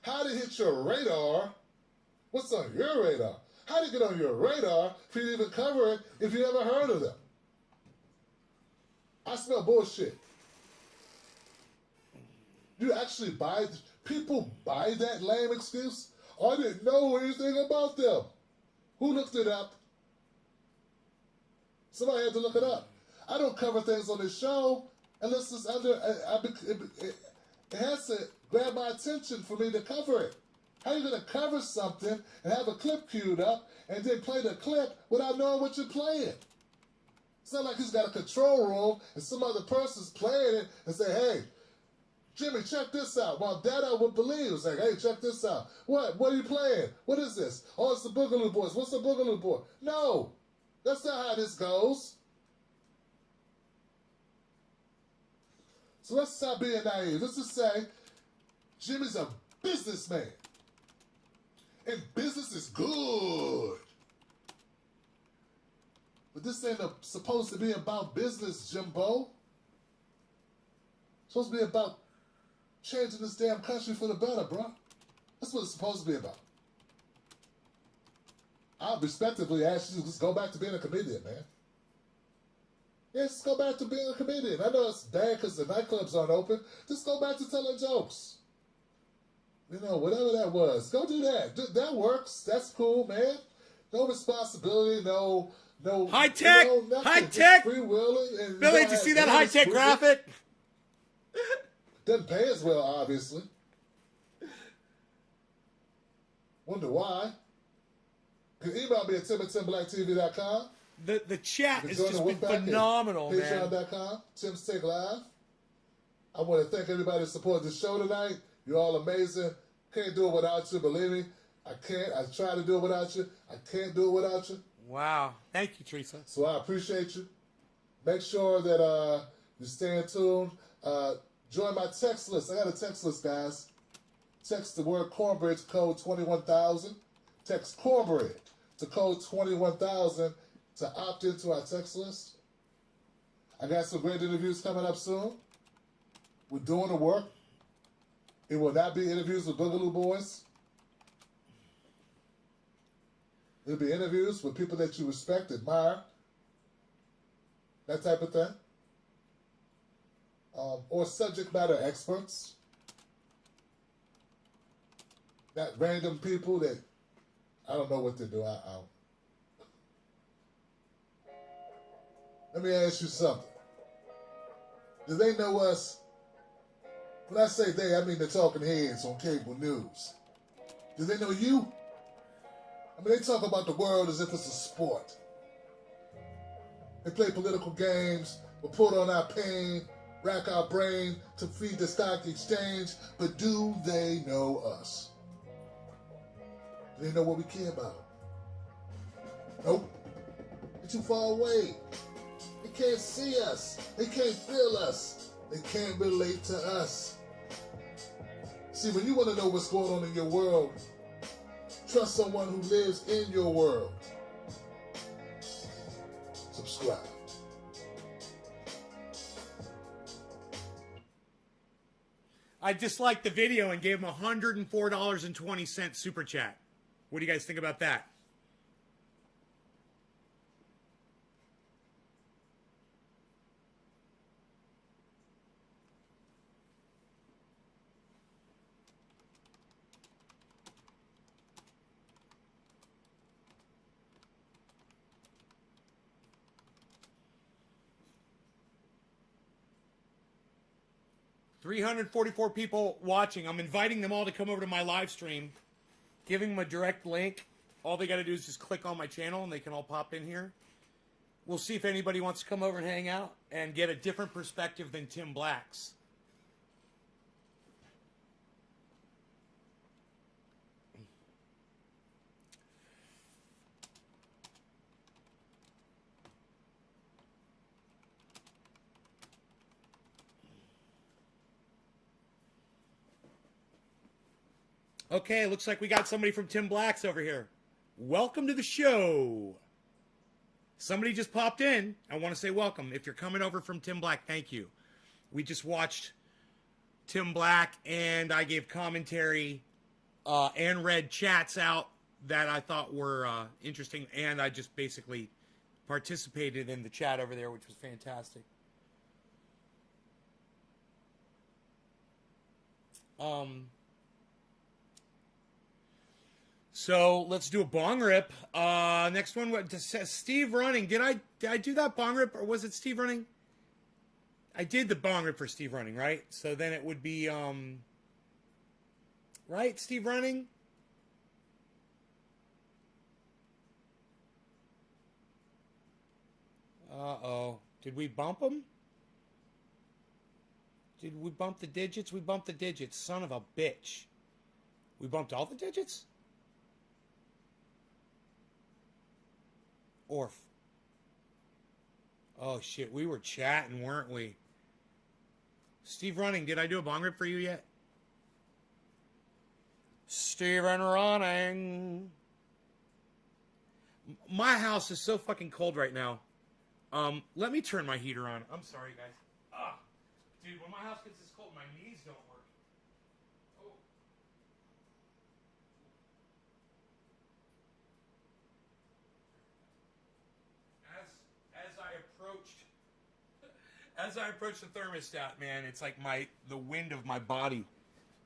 How did it hit your radar? What's on your radar? How did it get on your radar for you to even cover it if you never heard of them? I smell bullshit. People buy that lame excuse? I didn't know anything about them. Who looked it up? Somebody had to look it up. I don't cover things on this show unless it's it has to grab my attention for me to cover it. How are you going to cover something and have a clip queued up and then play the clip without knowing what you're playing? It's not like he's got a control room and some other person's playing it and say, hey, Jimmy, check this out. Well, that I would believe. It's like, hey, check this out. What? What are you playing? What is this? Oh, it's the Boogaloo Boys. What's the Boogaloo Boy? No, that's not how this goes. So let's stop being naive. Let's just say Jimmy's a businessman. And business is good. But this ain't supposed to be about business, Jimbo. It's supposed to be about changing this damn country for the better, bro. That's what it's supposed to be about. I'll respectively ask you to just go back to being a comedian, man. Yeah, just go back to being a comedian. I know it's bad because the nightclubs aren't open. Just go back to telling jokes. You know, whatever that was. Go do that. That works. That's cool, man. No responsibility, no no High tech, nothing. high Just tech. freewheeling. And Billy, don't did you have see that any high tech scrutiny. graphic? Doesn't pay as well, obviously. Wonder why. You can email me at tim@timblacktv.com. The chat You has can join just the been Wolfpack at phenomenal, man. Patreon.com. Tim's Take Live. I want to thank everybody that supported the show tonight. You're all amazing. Can't do it without you. Believe me, I can't. I try to do it without you. I can't do it without you. Wow. Thank you, Teresa. So I appreciate you. Make sure that you stay tuned. Join my text list. I got a text list, guys. Text the word cornbread to code 21,000. Text cornbread to code 21,000 to opt into our text list. I got some great interviews coming up soon. We're doing the work. It will not be interviews with Boogaloo Boys. It'll be interviews with people that you respect, admire, that type of thing. Or subject matter experts. Not random people that I don't know what to do. Let me ask you something. Do they know us? When I say they, I mean the talking heads on cable news. Do they know you? I mean, they talk about the world as if it's a sport. They play political games, report on our pain, rack our brain to feed the stock exchange, but do they know us? Do they know what we care about? Nope. They're too far away. They can't see us. They can't feel us. They can't relate to us. See, when you want to know what's going on in your world, trust someone who lives in your world. Subscribe. I disliked the video and gave him $104.20 super chat. What do you guys think about that? $344 people watching. I'm inviting them all to come over to my live stream, giving them a direct link. All they got to do is just click on my channel and they can all pop in here. We'll see if anybody wants to come over and hang out and get a different perspective than Tim Black's. Okay, looks like we got somebody from Tim Black's over here. Welcome to the show. Somebody just popped in. I want to say welcome. If you're coming over from Tim Black, thank you. We just watched Tim Black, and I gave commentary and read chats out that I thought were interesting, and I just basically participated in the chat over there, which was fantastic. So let's do a bong rip. Next one, what Steve Running. Did I do that bong rip, or was it Steve Running? I did the bong rip for Steve Running, right? So then it would be right, Steve Running. Uh-oh. Did we bump him? Did we bump the digits? We bumped the digits. Son of a bitch. We bumped all the digits? Orf. Oh, shit. We were chatting, weren't we? Steve Running, did I do a bong rip for you yet? Steven Running. My house is so fucking cold right now. Let me turn my heater on. I'm sorry, guys. Dude, when my house gets this cold, my knees don't work. Oh. As I approached the thermostat, man, it's like the wind of my body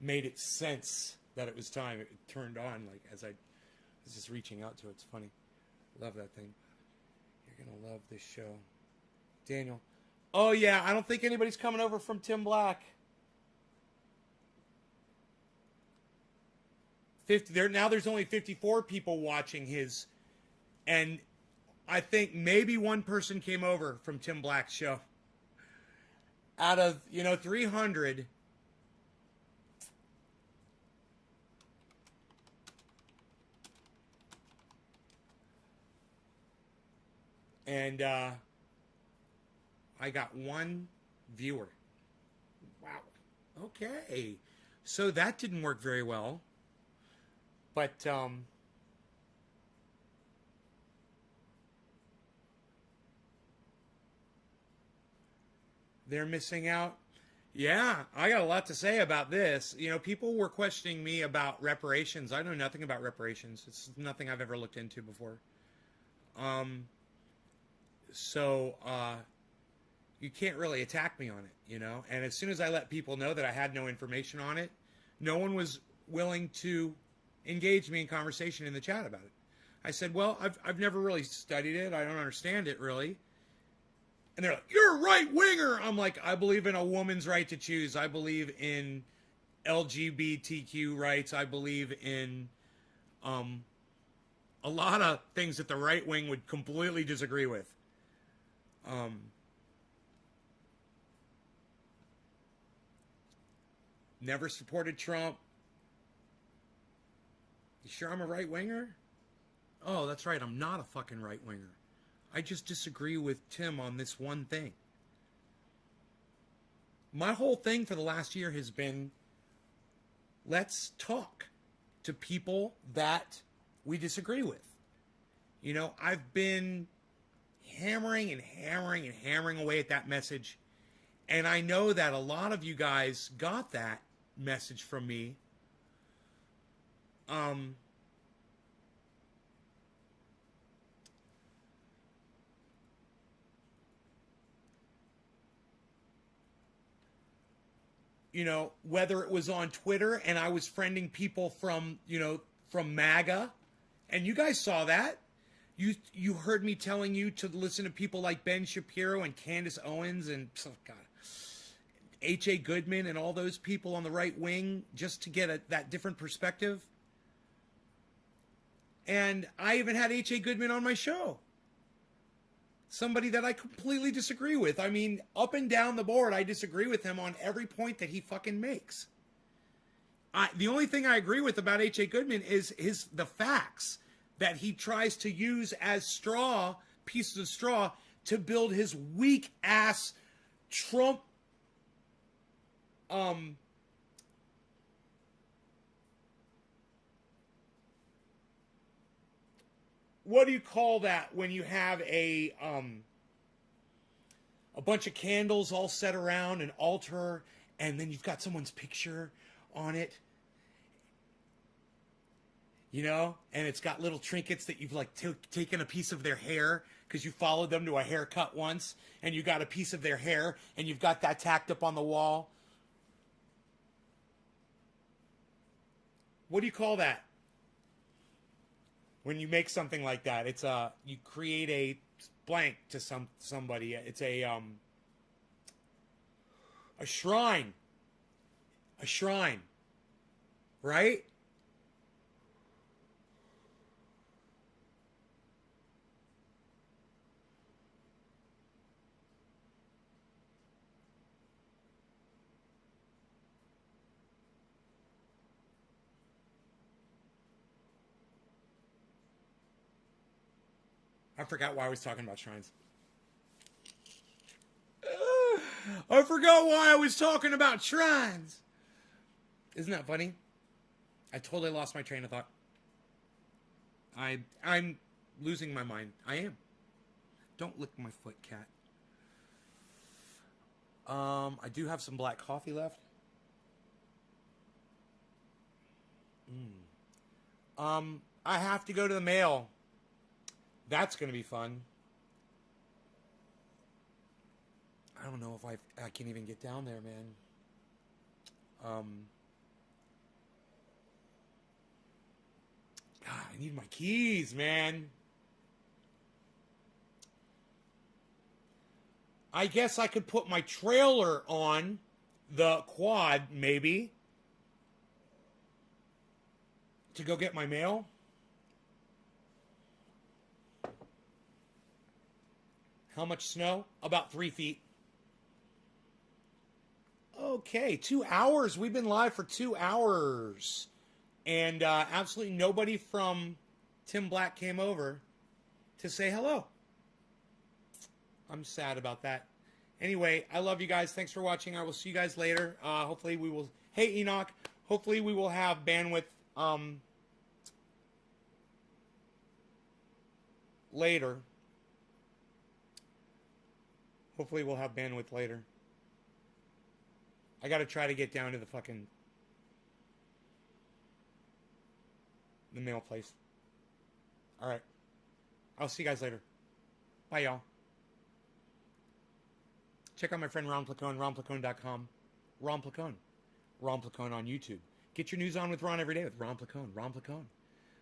made it sense that it was time. It turned on, like, as I was just reaching out to it. It's funny. Love that thing. You're going to love this show. Daniel. Oh, yeah. I don't think anybody's coming over from Tim Black. 50, now there's only 54 people watching his. And I think maybe one person came over from Tim Black's show. Out of, 300. And I got one viewer. Wow. Okay. So that didn't work very well. But they're missing out. Yeah, I got a lot to say about this. People were questioning me about reparations. I know nothing about reparations. It's nothing I've ever looked into before. So you can't really attack me on it, And as soon as I let people know that I had no information on it, no one was willing to engage me in conversation in the chat about it. I said, well, I've never really studied it. I don't understand it really. And they're like, you're a right-winger. I'm like, I believe in a woman's right to choose. I believe in LGBTQ rights. I believe in a lot of things that the right wing would completely disagree with. Never supported Trump. You sure I'm a right-winger? Oh, that's right. I'm not a fucking right-winger. I just disagree with Tim on this one thing. My whole thing for the last year has been, let's talk to people that we disagree with. I've been hammering and hammering and hammering away at that message. And I know that a lot of you guys got that message from me. Whether it was on Twitter and I was friending people from MAGA, and you guys saw that. You heard me telling you to listen to people like Ben Shapiro and Candace Owens and H.A. Goodman and all those people on the right wing just to get that different perspective. And I even had H.A. Goodman on my show. Somebody that I completely disagree with. I mean, up and down the board, I disagree with him on every point that he fucking makes. The only thing I agree with about H.A. Goodman is the facts that he tries to use as pieces of straw to build his weak ass Trump what do you call that when you have a bunch of candles all set around an altar and then you've got someone's picture on it? And it's got little trinkets that you've taken a piece of their hair because you followed them to a haircut once and you got a piece of their hair and you've got that tacked up on the wall. What do you call that? When you make something like that, it's you create a blank to somebody. It's a shrine. A shrine. Right? I forgot why I was talking about shrines. I forgot why I was talking about shrines. Isn't that funny? I totally lost my train of thought. I'm losing my mind. I am. Don't lick my foot, cat. I do have some black coffee left. I have to go to the mail. That's going to be fun. I don't know if I can even get down there, man. God, I need my keys, man. I guess I could put my trailer on the quad, maybe, to go get my mail. How much snow? About 3 feet. Okay, 2 hours. We've been live for 2 hours. And absolutely nobody from Tim Black came over to say hello. I'm sad about that. Anyway, I love you guys. Thanks for watching. I will see you guys later. Hopefully we will... Hey, Enoch. Hopefully we will have bandwidth later. Hopefully we'll have bandwidth later. I got to try to get down to the mail place. All right. I'll see you guys later. Bye, y'all. Check out my friend Ron Placone, ronplacone.com. Ron Placone. Ron Placone on YouTube. Get your news on with Ron every day with Ron Placone. Ron Placone.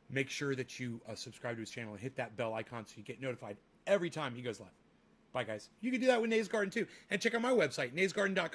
Make sure that you subscribe to his channel and hit that bell icon so you get notified every time he goes live. Bye, guys. You can do that with Nays Garden, too. And check out my website, naysgarden.com.